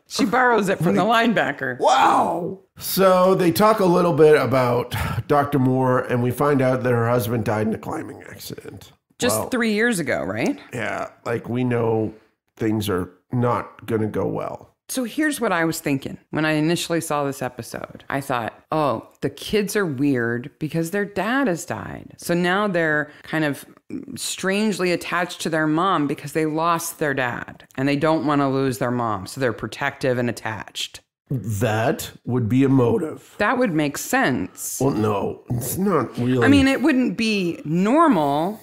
She borrows it from the linebacker. Wow. So they talk a little bit about Dr. Moore, and we find out that her husband died in a climbing accident. Just 3 years ago, right? Yeah, like we know things are not going to go well. So here's what I was thinking when I initially saw this episode. I thought, oh, the kids are weird because their dad has died. So now they're kind of strangely attached to their mom because they lost their dad and they don't want to lose their mom. So they're protective and attached. That would be a motive. That would make sense. Well, no, it's not really. I mean, it wouldn't be normal,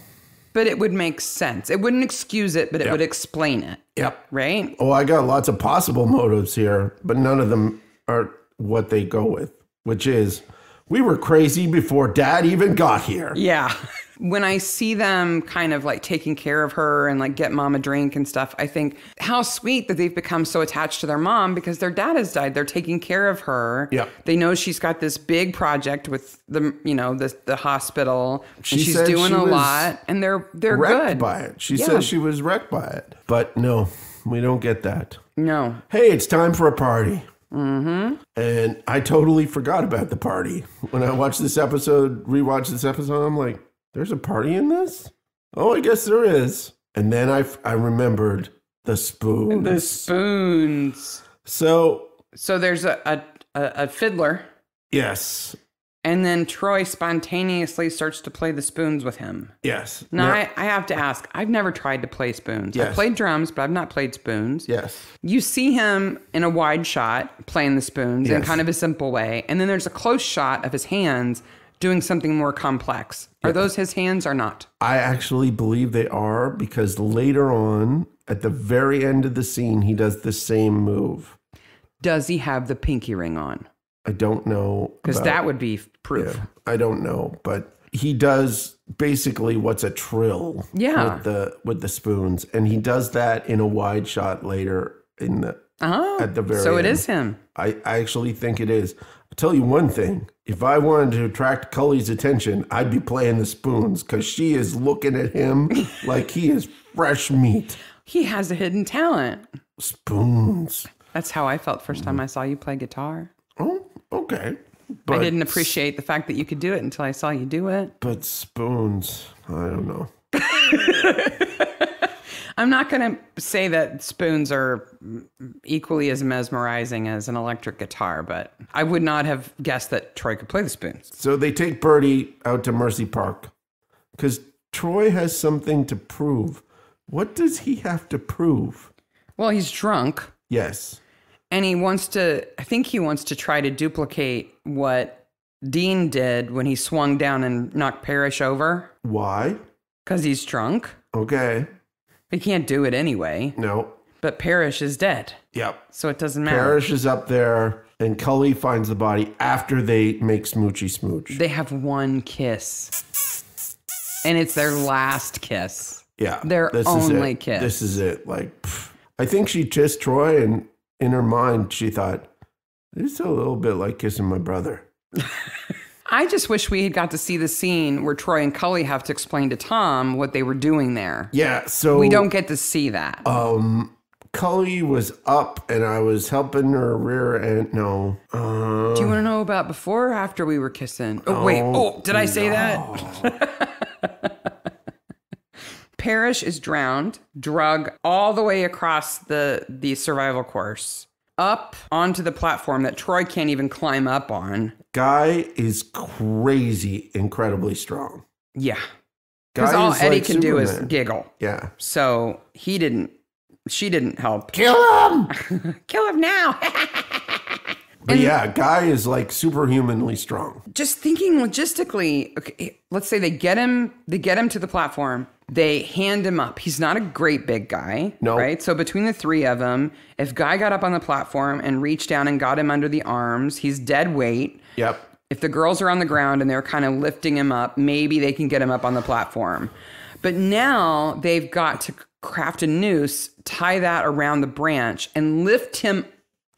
but it would make sense. It wouldn't excuse it, but it would explain it. Yep. Right? Oh, I got lots of possible motives here, but none of them are what they go with, which is we were crazy before Dad even got here. Yeah. When I see them kind of like taking care of her and like get mom a drink and stuff, I think how sweet that they've become so attached to their mom because their dad has died. They're taking care of her. Yep. They know she's got this big project with the, you know, the hospital. And she's doing a lot and they're wrecked good. by it. She says she was wrecked by it. But no, we don't get that. No. Hey, it's time for a party. Mm-hmm. And I totally forgot about the party. When I watched this episode, rewatched this episode, I'm like, there's a party in this? Oh, I guess there is. And then I remembered the spoons. The spoons. So there's a fiddler. Yes. And then Troy spontaneously starts to play the spoons with him. Yes. Now, I have to ask, I've never tried to play spoons. Yes. I've played drums, but I've not played spoons. Yes. You see him in a wide shot playing the spoons in kind of a simple way. And then there's a close shot of his hands doing something more complex. Are those his hands or not? I actually believe they are because later on, at the very end of the scene, he does the same move. Does he have the pinky ring on? I don't know. Because that would be proof. Yeah, I don't know, but he does basically what's a trill with the spoons. And he does that in a wide shot later in the at the very so end. It is him. I actually think it is. I'll tell you one thing. If I wanted to attract Cully's attention, I'd be playing the spoons because she is looking at him like he is fresh meat. He has a hidden talent. Spoons. That's how I felt first time I saw you play guitar. Oh, okay. But I didn't appreciate the fact that you could do it until I saw you do it. But spoons, I don't know. I'm not going to say that spoons are equally as mesmerizing as an electric guitar, but I would not have guessed that Troy could play the spoons. So they take Birdie out to Mercy Park because Troy has something to prove. What does he have to prove? Well, he's drunk. Yes. And I think he wants to try to duplicate what Dean did when he swung down and knocked Parrish over. Why? Because he's drunk. Okay. He can't do it anyway. No. But Parrish is dead. Yep. So it doesn't matter. Parrish is up there, and Cully finds the body after they make Smoochy Smooch. They have one kiss. And it's their last kiss. Yeah. Their only kiss. This is it. Like, I think she kissed Troy, and in her mind, she thought, this is a little bit like kissing my brother. I just wish we had got to see the scene where Troy and Cully have to explain to Tom what they were doing there. Yeah, so... We don't get to see that. Cully was up, and I was helping her rear end. No. Do you want to know about before or after we were kissing? Oh, wait. Oh, did I say that? Parrish is drowned, drug all the way across the survival course, up onto the platform that Troy can't even climb up on. Guy is crazy, incredibly strong. Yeah. Because all Eddie can do is giggle. Yeah. So she didn't help. Kill him! Kill him now! But yeah, Guy is like superhumanly strong. Just thinking logistically, okay, let's say they get him to the platform. They hand him up. He's not a great big guy, No. right? So between the three of them, if Guy got up on the platform and reached down and got him under the arms, he's dead weight. Yep. If the girls are on the ground and they're kind of lifting him up, maybe they can get him up on the platform. But now they've got to craft a noose, tie that around the branch, and lift him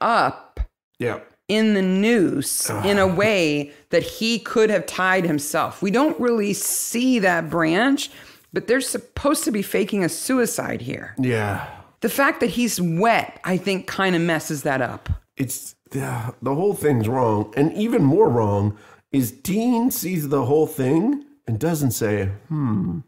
up Yep. in the noose in a way that he could have tied himself. We don't really see that branch, but they're supposed to be faking a suicide here. Yeah. The fact that he's wet, I think, kind of messes that up. It's the whole thing's wrong. And even more wrong is Dean sees the whole thing and doesn't say,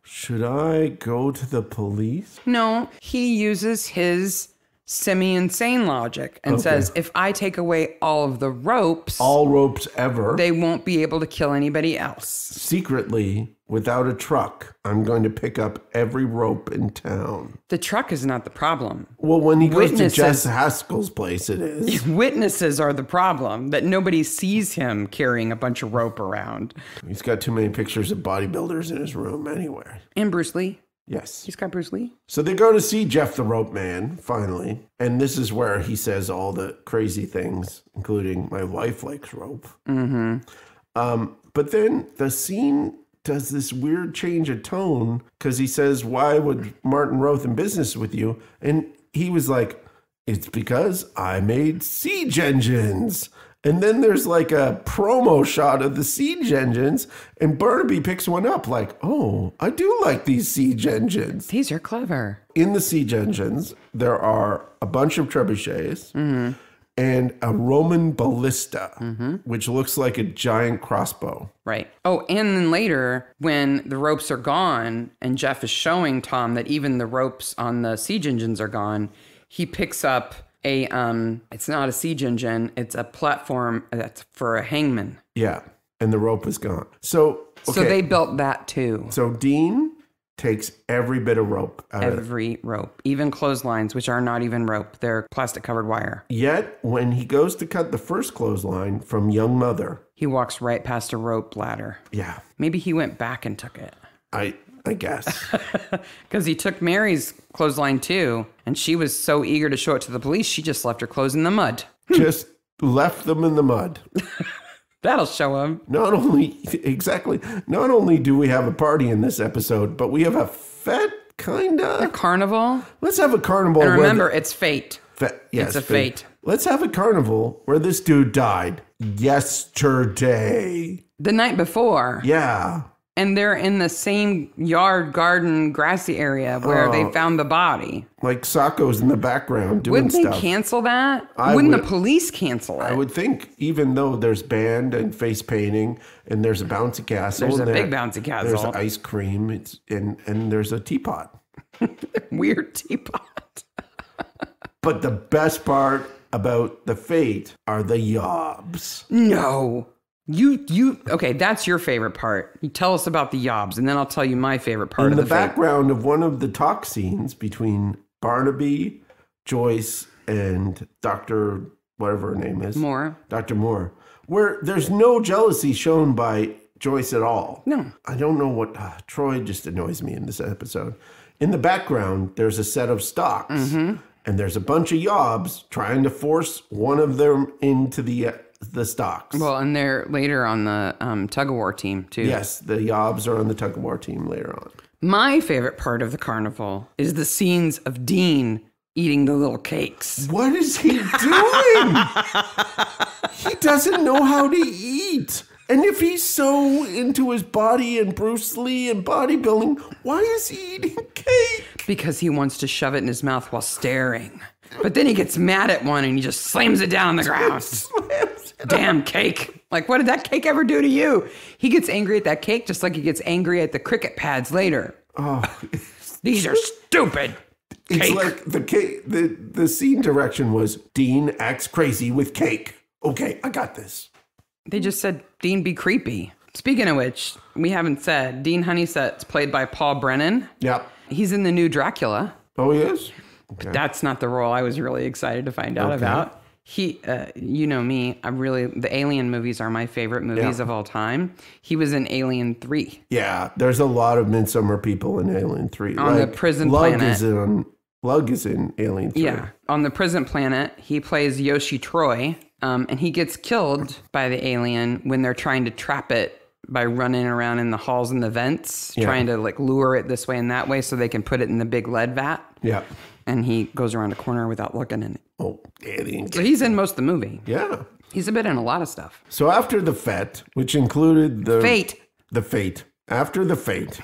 should I go to the police? No, he uses his semi-insane logic and says, if I take away all of the ropes, All ropes ever. they won't be able to kill anybody else. Secretly, without a truck, I'm going to pick up every rope in town. The truck is not the problem. Well, when he goes Witnesses- to Jess Haskell's place, it is. Witnesses are the problem, that nobody sees him carrying a bunch of rope around. He's got too many pictures of bodybuilders in his room anyway. And Bruce Lee. Yes. He's got Bruce Lee. So they go to see Jeff the Rope Man, finally. And this is where he says all the crazy things, including, my wife likes rope. But then the scene does this weird change of tone because he says, why would Martin Roth in business with you? And he was like, it's because I made siege engines. And then there's like a promo shot of the siege engines, and Barnaby picks one up like, oh, I do like these siege engines. These are clever. In the siege engines, there are a bunch of trebuchets and a Roman ballista, which looks like a giant crossbow. Right. Oh, and then later, when the ropes are gone and Jeff is showing Tom that even the ropes on the siege engines are gone, he picks up a, it's not a siege engine, it's a platform that's for a hangman. Yeah, and the rope is gone. So, okay. So they built that too. So Dean takes every bit of rope out of it. Every rope, even clotheslines, which are not even rope. They're plastic covered wire. Yet, when he goes to cut the first clothesline from Young Mother, He walks right past a rope ladder. yeah, Maybe he went back and took it. I guess. Because he took Mary's clothesline too, and she was so eager to show it to the police, she just left her clothes in the mud. Just left them in the mud. That'll show him. Not only do we have a party in this episode, but we have a fete, kind A of. carnival. Let's have a carnival. And where remember, it's fate. yes, it's a fate. Let's have a carnival where this dude died yesterday. The night before. Yeah. And they're in the same yard, garden, grassy area where they found the body. Like Sacco's in the background doing Wouldn't stuff. they cancel that? I Wouldn't would- the police cancel it? I would think, even though there's band and face painting, and there's a bouncy castle, There's and a big bouncy castle. There's ice cream. And there's a teapot. Weird teapot. But the best about the fate are the yobs. No. Okay, that's your favorite part. You tell us about the yobs, and then I'll tell you my favorite part In of the the fate. background of one of the talk scenes between Barnaby, Joyce, and Dr. whatever her name is. Moore. Dr. Moore, where there's no jealousy shown by Joyce at all. No. I don't know what, Troy just annoys me in this episode. In the background, there's a set of stocks, and there's a bunch of yobs trying to force one of them into the stocks. Well, and they're later on the tug-of-war team, too. Yes, the yobs are on the tug-of-war team later on. My favorite part of the carnival is the scenes of Dean eating the little cakes. What is he doing? He doesn't know how to eat. And if he's so into his body and Bruce Lee and bodybuilding, why is he eating cake? Because he wants to shove it in his mouth while staring. But then he gets mad at one and he just slams it down on the ground. Damn cake. Like, what did that cake ever do to you? He gets angry at that cake just like he gets angry at the cricket pads later. Oh, These are stupid. it's Cake. like the cake. The scene direction was Dean acts crazy with cake. Okay, I got this. They just said, Dean, be creepy. Speaking of which, we haven't said, Dean Honeysett's played by Paul Brennan. Yep. He's in the new Dracula. Oh, he is? Okay. That's not the role I was really excited to find out about. You know me, the Alien movies are my favorite movies of all time. He was in Alien 3. Yeah, there's a lot of Midsomer people in Alien 3. On the prison planet. Lug is in Alien 3. Yeah, on the prison planet, he plays Yoshi Troy, and he gets killed by the alien when they're trying to trap it by running around in the halls and the vents, trying to like lure it this way and that way so they can put it in the big lead vat. Yeah. And he goes around a corner without looking in it. Oh, alien. So he's in most of the movie. Yeah. He's a bit in a lot of stuff. So after the fete, which included the... Fate. The fate. After the fate,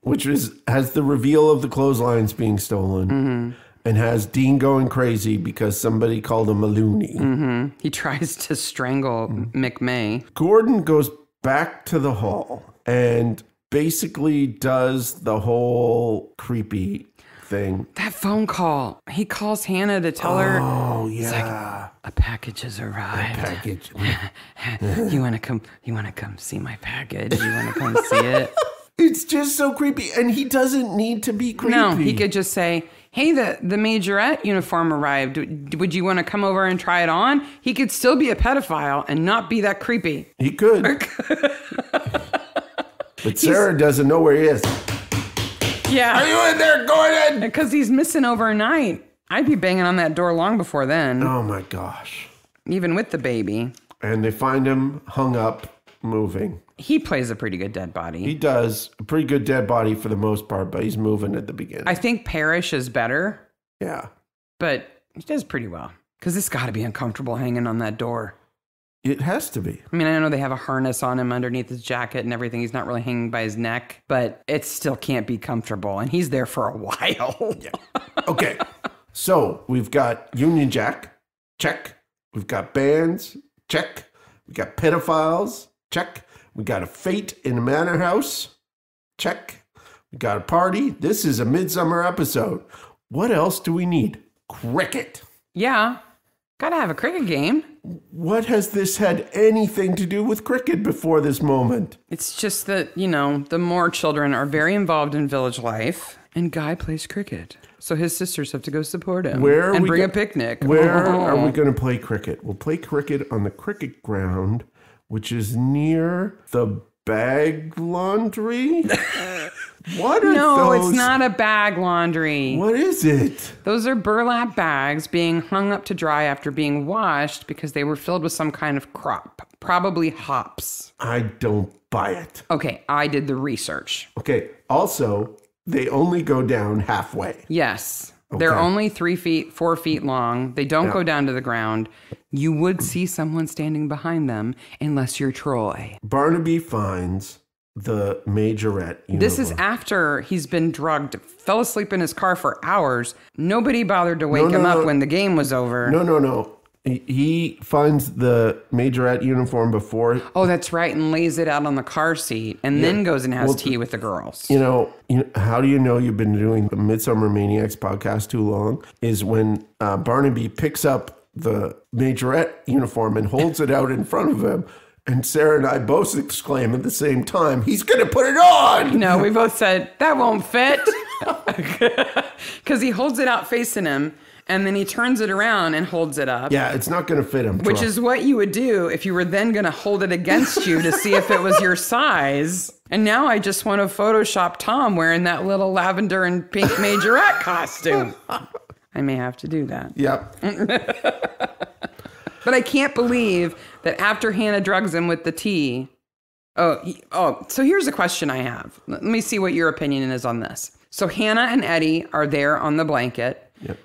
which has the reveal of the clotheslines being stolen and has Dean going crazy because somebody called him a loony. He tries to strangle McMay. Gordon goes back to the hall and basically does the whole creepy thing. That phone call. He calls Hannah to tell her. Oh, yeah. Like, a package has arrived. A package. You want to come see my package? You want to come see it? It's just so creepy. And he doesn't need to be creepy. No, he could just say, hey, the majorette uniform arrived. Would you want to come over and try it on? He could still be a pedophile and not be that creepy. He could. But Sarah doesn't know where he is. Yeah. Are you in there, Gordon? Because he's missing overnight. I'd be banging on that door long before then. Oh, my gosh. Even with the baby. And they find him hung up, moving. He plays a pretty good dead body. He does. A pretty good dead body for the most part, but he's moving at the beginning. I think Parrish is better. Yeah. But he does pretty well. Because it's got to be uncomfortable hanging on that door. It has to be. I mean, I know they have a harness on him underneath his jacket and everything. He's not really hanging by his neck, but it still can't be comfortable. And he's there for a while. Yeah. Okay. So we've got Union Jack. Check. We've got bands. Check. We got pedophiles. Check. We got a fate in a manor house. Check. We got a party. This is a Midsomer episode. What else do we need? Cricket. Yeah. Gotta have a cricket game. What has this had anything to do with cricket before this moment? It's just that, the Moore children are very involved in village life, and Guy plays cricket. So his sisters have to go support him and bring a picnic. Where are we going to play cricket? We'll play cricket on the cricket ground, which is near the bag laundry. What are those? No, it's not a bag laundry. What is it? Those are burlap bags being hung up to dry after being washed because they were filled with some kind of crop, probably hops. I don't buy it. Okay, I did the research. Okay, also, they only go down halfway. Yes. Okay. They're only 4 feet long. They don't go down to the ground. You would see someone standing behind them unless you're Troy. Barnaby finds the majorette uniform. This is after he's been drugged, fell asleep in his car for hours. Nobody bothered to wake him up when the game was over. No. He finds the majorette uniform before. Oh, that's right, and lays it out on the car seat, and then goes and has tea with the girls. How do you know you've been doing the Midsomer Maniacs podcast too long? Is when Barnaby picks up the majorette uniform and holds it out in front of him. And Sarah and I both exclaim at the same time, he's going to put it on! No, we both said, that won't fit. Because he holds it out facing him, and then he turns it around and holds it up. Yeah, it's not going to fit him. Which is what you would do if you were then going to hold it against you to see if it was your size. And now I just want to Photoshop Tom wearing that little lavender and pink majorette costume. I may have to do that. Yep. But I can't believe that after Hannah drugs him with the tea. So here's a question I have. Let me see what your opinion is on this. So Hannah and Eddie are there on the blanket. Yep.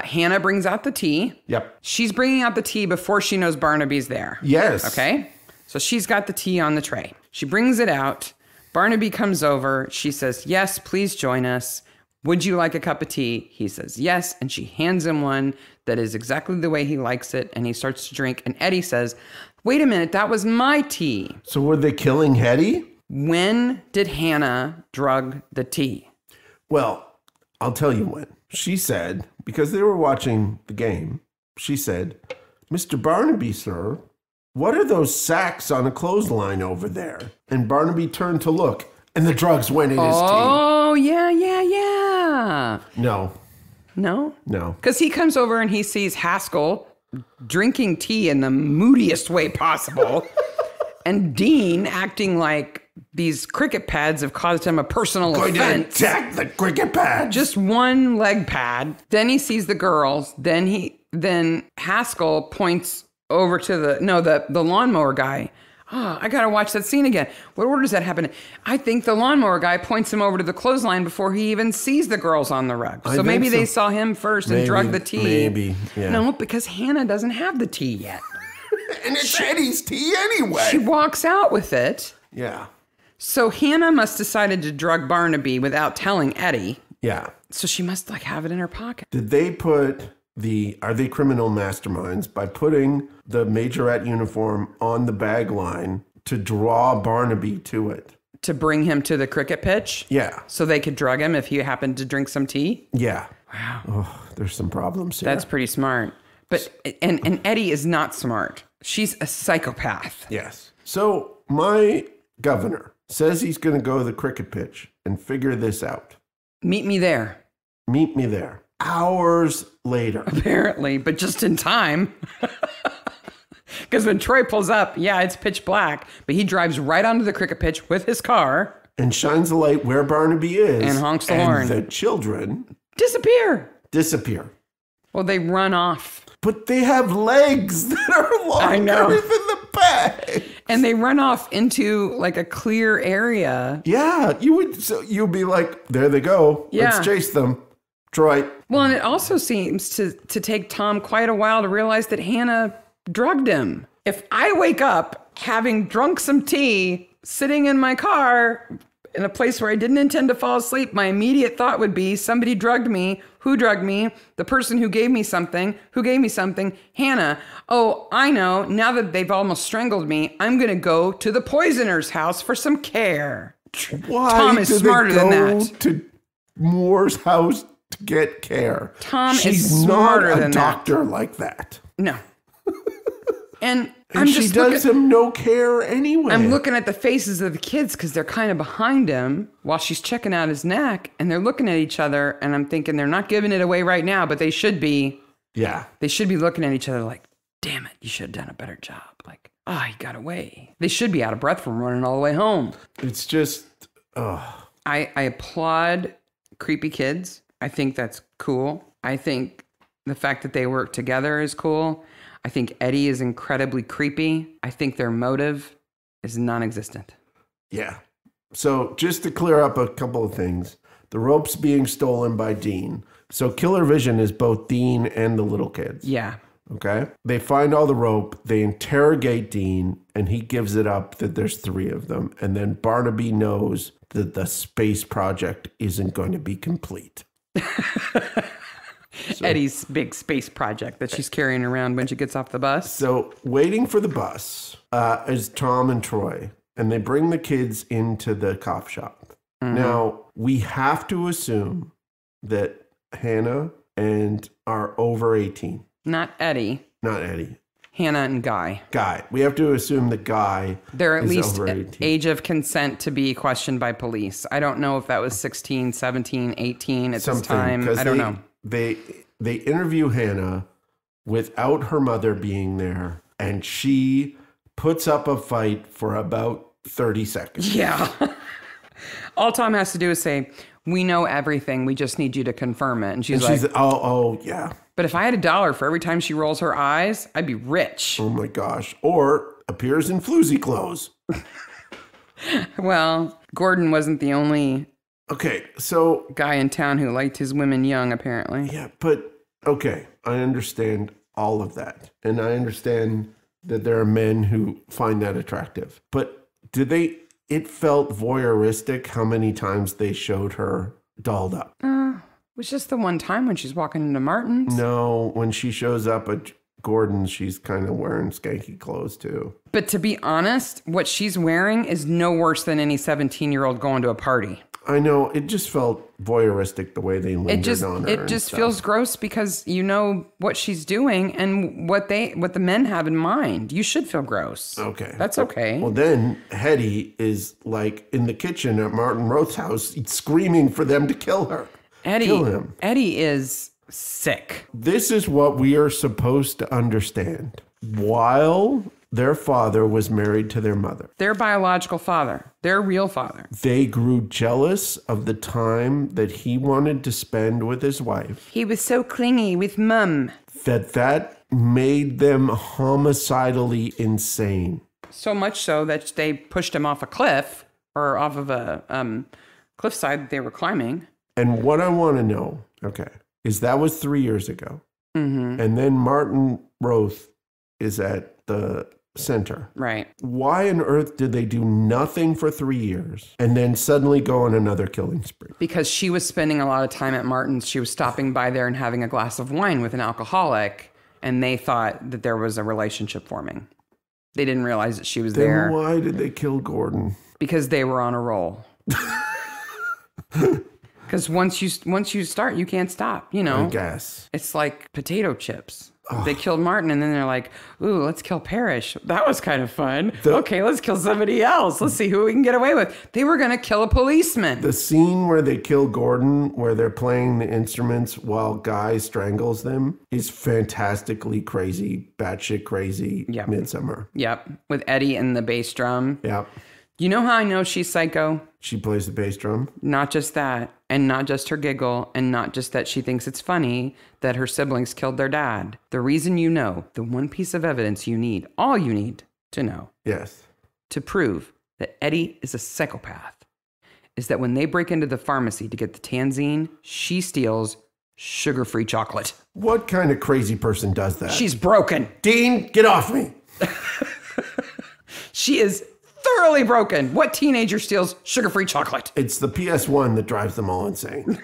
Hannah brings out the tea. Yep. She's bringing out the tea before she knows Barnaby's there. Yes. Okay. So she's got the tea on the tray. She brings it out. Barnaby comes over. She says, yes, please join us. Would you like a cup of tea? He says, yes. And she hands him one that is exactly the way he likes it. And he starts to drink. And Eddie says, wait a minute, that was my tea. So were they killing Hetty? When did Hannah drug the tea? Well, I'll tell you when. She said, because they were watching the game, she said, Mr. Barnaby, sir, what are those sacks on a clothesline over there? And Barnaby turned to look, and the drugs went in his tea. Oh, yeah. No. No? No. Because he comes over and he sees Haskell drinking tea in the moodiest way possible. And Dean acting like these cricket pads have caused him a personal offense. Going to attack the cricket pads. Just one leg pad. Then he sees the girls. Then Haskell points over to the lawnmower guy. Oh, I got to watch that scene again. What order does that happen? I think the lawnmower guy points him over to the clothesline before he even sees the girls on the rug. So maybe they saw him first and drugged the tea. Maybe, yeah. No, because Hannah doesn't have the tea yet. And it's Eddie's tea anyway. She walks out with it. Yeah. So Hannah must decided to drug Barnaby without telling Eddie. Yeah. So she must have it in her pocket. Did they put are they criminal masterminds by putting the majorette uniform on the bag line to draw Barnaby to it? To bring him to the cricket pitch? Yeah. So they could drug him if he happened to drink some tea? Yeah. Wow. Oh, there's some problems here. That's pretty smart. But and Eddie is not smart. She's a psychopath. Yes. So my governor says he's going to go to the cricket pitch and figure this out. Meet me there. Meet me there. Hours later. Apparently, but just in time. Because when Troy pulls up, yeah, it's pitch black, but he drives right onto the cricket pitch with his car. And shines the light where Barnaby is. And honks the horn. And the children disappear. Well, they run off. But they have legs that are longer than the bag. And they run off into like a clear area. Yeah, you'd be like, there they go. Yeah. Let's chase them. Troy. Well, and it also seems to take Tom quite a while to realize that Hannah drugged him. If I wake up having drunk some tea, sitting in my car in a place where I didn't intend to fall asleep, my immediate thought would be somebody drugged me. Who drugged me? The person who gave me something. Who gave me something? Hannah. Oh, I know. Now that they've almost strangled me, I'm going to go to the poisoner's house for some care. Why Tom is smarter than that. To Moore's house to get care. Tom She's is smarter than that. She's not a doctor like that. No. And she does him no care anyway. I'm looking at the faces of the kids because they're kind of behind him while she's checking out his neck, and they're looking at each other, and I'm thinking they're not giving it away right now, but they should be. Yeah. They should be looking at each other like, damn it, you should have done a better job. Like, he got away. They should be out of breath from running all the way home. It's just, I applaud creepy kids. I think that's cool. I think the fact that they work together is cool. I think Eddie is incredibly creepy. I think their motive is non-existent. Yeah. So just to clear up a couple of things, the rope's being stolen by Dean. So Killer Vision is both Dean and the little kids. Yeah. Okay. They find all the rope. They interrogate Dean, and he gives it up that there's 3 of them. And then Barnaby knows that the space project isn't going to be complete. So, Eddie's big space project that she's carrying around when she gets off the bus. So waiting for the bus is Tom and Troy, and they bring the kids into the cop shop. Mm-hmm. Now, we have to assume that Hannah and are over 18. Not Eddie. Hannah and Guy. We have to assume that Guy they're at is least over 18. Age of consent to be questioned by police. I don't know if that was 16, 17, 18 at this time. I don't know. They interview Hannah without her mother being there, and she puts up a fight for about 30 seconds. Yeah. All Tom has to do is say, we know everything. We just need you to confirm it. And she's like, oh, yeah. But if I had $1 for every time she rolls her eyes, I'd be rich. Oh, my gosh. Or appears in floozy clothes. Well, Gordon wasn't the only guy in town who liked his women young, apparently. Yeah, but, okay, I understand all of that. And I understand that there are men who find that attractive. But it felt voyeuristic how many times they showed her dolled up. It was just the one time when she's walking into Martin's. No, when she shows up at Gordon's, she's kind of wearing skanky clothes too. But to be honest, what she's wearing is no worse than any 17-year-old going to a party. I know. It just felt voyeuristic the way they lingered on her. It just feels gross because you know what she's doing and what the men have in mind. You should feel gross. Okay. That's okay. Well, then Hetty is like in the kitchen at Martin Roth's house screaming for them to kill her. Kill him. Eddie is Sick. This is what we are supposed to understand. While their father was married to their mother, Their biological father, their real father, they grew jealous of the time that he wanted to spend with his wife. he was so clingy with mum. That made them homicidally insane. So much so that they pushed him off a cliff or off of a cliffside that they were climbing. And what I want to know, is that was 3 years ago. Mm-hmm. And then Martin Roth is at the center. Right. Why on earth did they do nothing for 3 years and then suddenly go on another killing spree? Because she was spending a lot of time at Martin's. She was stopping by there and having a glass of wine with an alcoholic, and they thought that there was a relationship forming. They didn't realize that she was there. Then why did they kill Gordon? Because they were on a roll. Because once you start, you can't stop, you know. I guess. It's like potato chips. They killed Martin, and then they're like, ooh, let's kill Parrish. That was kind of fun. Okay, let's kill somebody else. Let's see who we can get away with. They were going to kill a policeman. The scene where they kill Gordon, where they're playing the instruments while Guy strangles them, is fantastically crazy, batshit crazy. Yep. Midsomer. Yep, with Eddie and the bass drum. Yep. You know how I know she's psycho? She plays the bass drum. Not just that, and not just her giggle, and not just that she thinks it's funny that her siblings killed their dad. The reason you know, the one piece of evidence you need, all you need to know, Yes. to prove that Eddie is a psychopath, is that when they break into the pharmacy to get the Tanzine, she steals sugar-free chocolate. What kind of crazy person does that? She's broken. Dean, get off me. She is thoroughly broken. What teenager steals sugar-free chocolate? It's the PS1 that drives them all insane.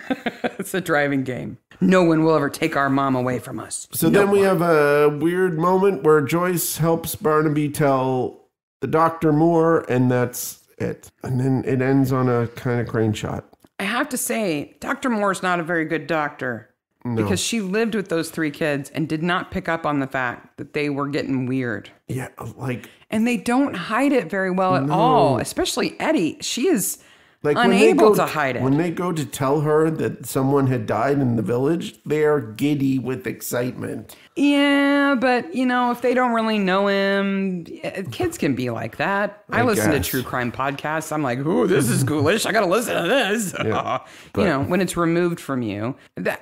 It's a driving game. No one will ever take our mom away from us. So then we have a weird moment where Joyce helps Barnaby tell the doctor more, and that's it. And then it ends on a kind of crane shot. I have to say, Dr. Moore's not a very good doctor. No. Because she lived with those 3 kids and did not pick up on the fact that they were getting weird. Yeah, like... And they don't hide it very well at all, especially Eddie. She is like unable to hide it. When they go to tell her that someone had died in the village, they are giddy with excitement. Yeah, but, you know, if they don't really know him, kids can be like that. I listen to true crime podcasts. I'm like, ooh, this is ghoulish. I got to listen to this. Yeah, you know, when it's removed from you.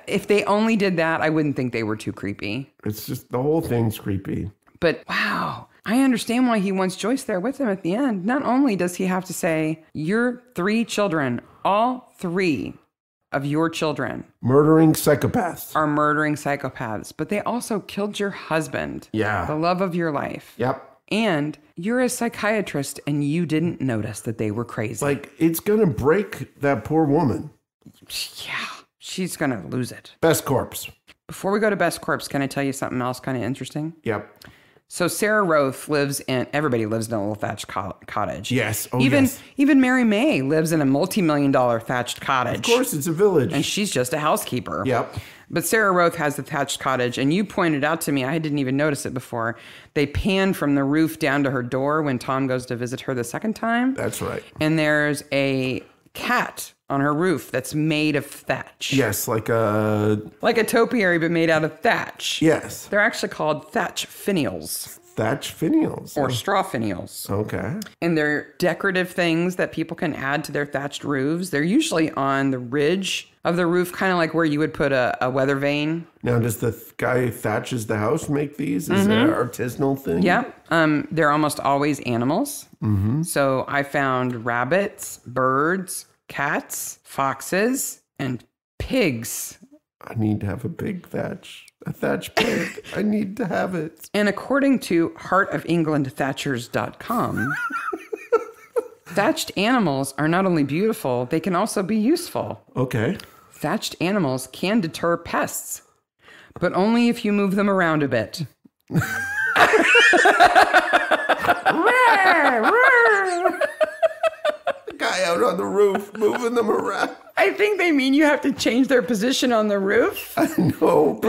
If they only did that, I wouldn't think they were too creepy. It's just the whole thing's creepy. But, wow, I understand why he wants Joyce there with him at the end. Not only does he have to say, your 3 children, all 3 of your children murdering psychopaths are murdering psychopaths, but they also killed your husband. Yeah. The love of your life. Yep. And you're a psychiatrist and you didn't notice that they were crazy. Like, it's going to break that poor woman. Yeah. She's going to lose it. Best corpse. Before we go to best corpse, can I tell you something else kind of interesting? Yep. So Sarah Roth everybody lives in a little thatched cottage. Yes. Oh, even Mary May lives in a multi-million-dollar thatched cottage. Of course, it's a village. And she's just a housekeeper. Yep. But Sarah Roth has the thatched cottage, and you pointed out to me, I didn't even notice it before, they pan from the roof down to her door when Tom goes to visit her the second time. That's right. And there's a cat on her roof that's made of thatch. Yes, like a topiary, but made out of thatch. Yes. They're actually called thatch finials. Thatch finials. Or straw finials. Okay. And they're decorative things that people can add to their thatched roofs. They're usually on the ridge of the roof, kind of like where you would put a weather vane. Now, does the guy who thatches the house make these? Is it an artisanal thing? Yep. They're almost always animals. Mm-hmm. So I found rabbits, birds, cats, foxes, and pigs. I need to have a pig thatch. A thatch pig. I need to have it. And according to heartofenglandthatchers.com, thatched animals are not only beautiful, they can also be useful. Okay. Thatched animals can deter pests, but only if you move them around a bit. Guy out on the roof, moving them around. I think they mean you have to change their position on the roof. I know,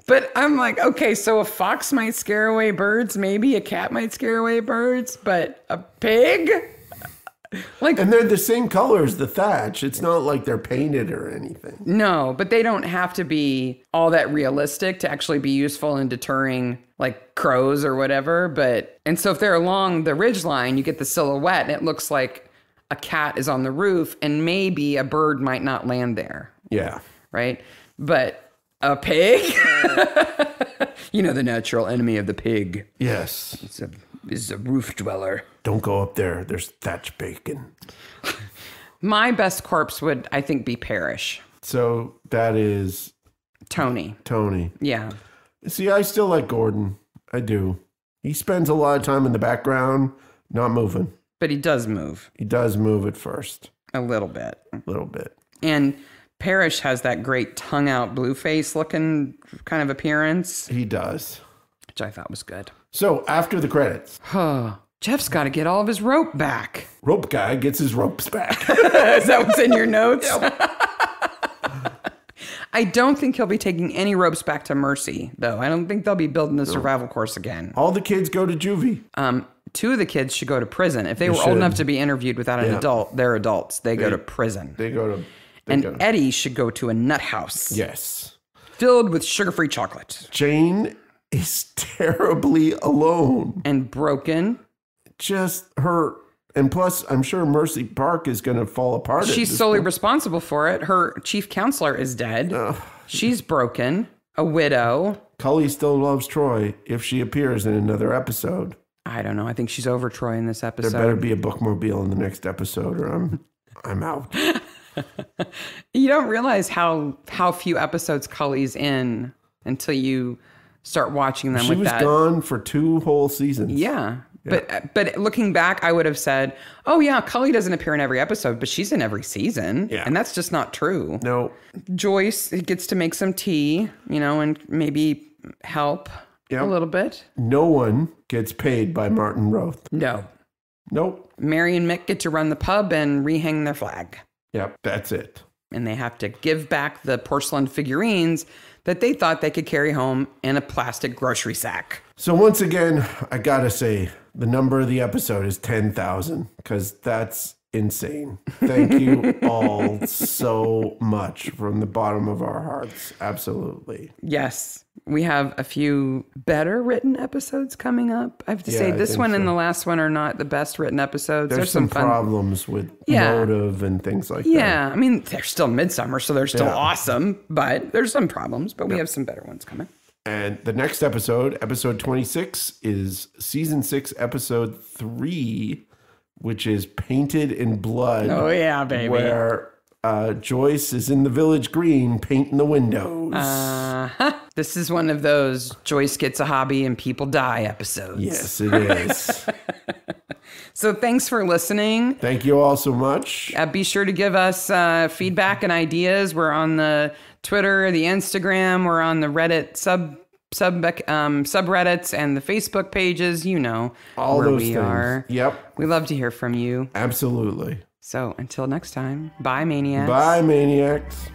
But I'm like, okay, so a fox might scare away birds, maybe a cat might scare away birds, but a pig? And they're the same color as the thatch. It's not like they're painted or anything. No, but they don't have to be all that realistic to actually be useful in deterring like crows or whatever. And so if they're along the ridge line, you get the silhouette and it looks like a cat is on the roof and maybe a bird might not land there. Yeah. Right? But a pig? You know, the natural enemy of the pig. Yes. Is a roof dweller. Don't go up there. There's thatch bacon. My best corpse would, I think, be Parrish. So that is... Tony. Yeah. See, I still like Gordon. I do. He spends a lot of time in the background, not moving. But he does move. He does move at first. A little bit. And Parrish has that great tongue-out Blueface looking kind of appearance. He does. Which I thought was good. So, after the credits. Jeff's got to get all of his rope back. Rope guy gets his ropes back. Is that what's in your notes? Yep. I don't think he'll be taking any ropes back to Mercy, though. I don't think they'll be building the survival course again. All the kids go to juvie. 2 of the kids should go to prison. If they were old enough to be interviewed without an adult, they're adults. They go to prison. Eddie should go to a nut house. Yes. Filled with sugar-free chocolate. Jane is terribly alone. And broken. Just her, and plus, I'm sure Mercy Park is going to fall apart. She's solely responsible for it. Her chief counselor is dead. She's broken. A widow. Cully still loves Troy if she appears in another episode. I don't know. I think she's over Troy in this episode. There better be a bookmobile in the next episode or I'm out. You don't realize how few episodes Cully's in until you start watching them. She was gone for 2 whole seasons. Yeah. But looking back, I would have said, oh, yeah, Cully doesn't appear in every episode, but she's in every season. Yeah. And that's just not true. No. Joyce gets to make some tea, and maybe help a little bit. No one gets paid by Martin Roth. No. Nope. Mary and Mick get to run the pub and rehang their flag. Yep, that's it. And they have to give back the porcelain figurines that they thought they could carry home in a plastic grocery sack. So once again, I gotta say, the number of the episode is 10,000 because that's insane. Thank you all so much from the bottom of our hearts. Absolutely. Yes. We have a few better written episodes coming up. I have to say this one and the last one are not the best written episodes. There's some fun problems with motive and things like that. Yeah. I mean, they're still Midsomer, so they're still awesome, but there's some problems, but we have some better ones coming. And the next episode, episode 26, is season 6, episode 3, which is Painted in Blood. Oh, yeah, baby. Where Joyce is in the village green painting the windows. This is one of those Joyce gets a hobby and people die episodes. Yes, it is. So thanks for listening. Thank you all so much. Be sure to give us feedback and ideas. We're on the Twitter, the Instagram. We're on the Reddit subreddits and the Facebook pages. All where those we things. Are. Yep. We love to hear from you. Absolutely. So until next time, bye, Maniacs. Bye, Maniacs.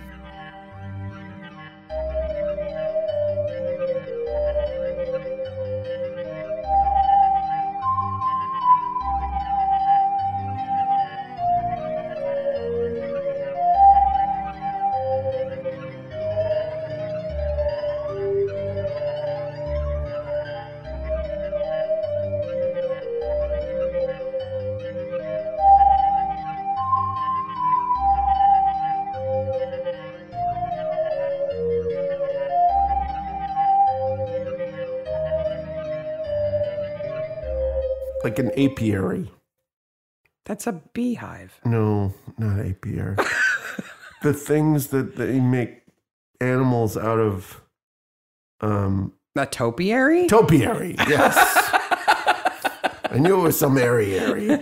Like an apiary. That's a beehive. No, not apiary. The things that they make animals out of. A topiary? Topiary, yes. I knew it was some airy.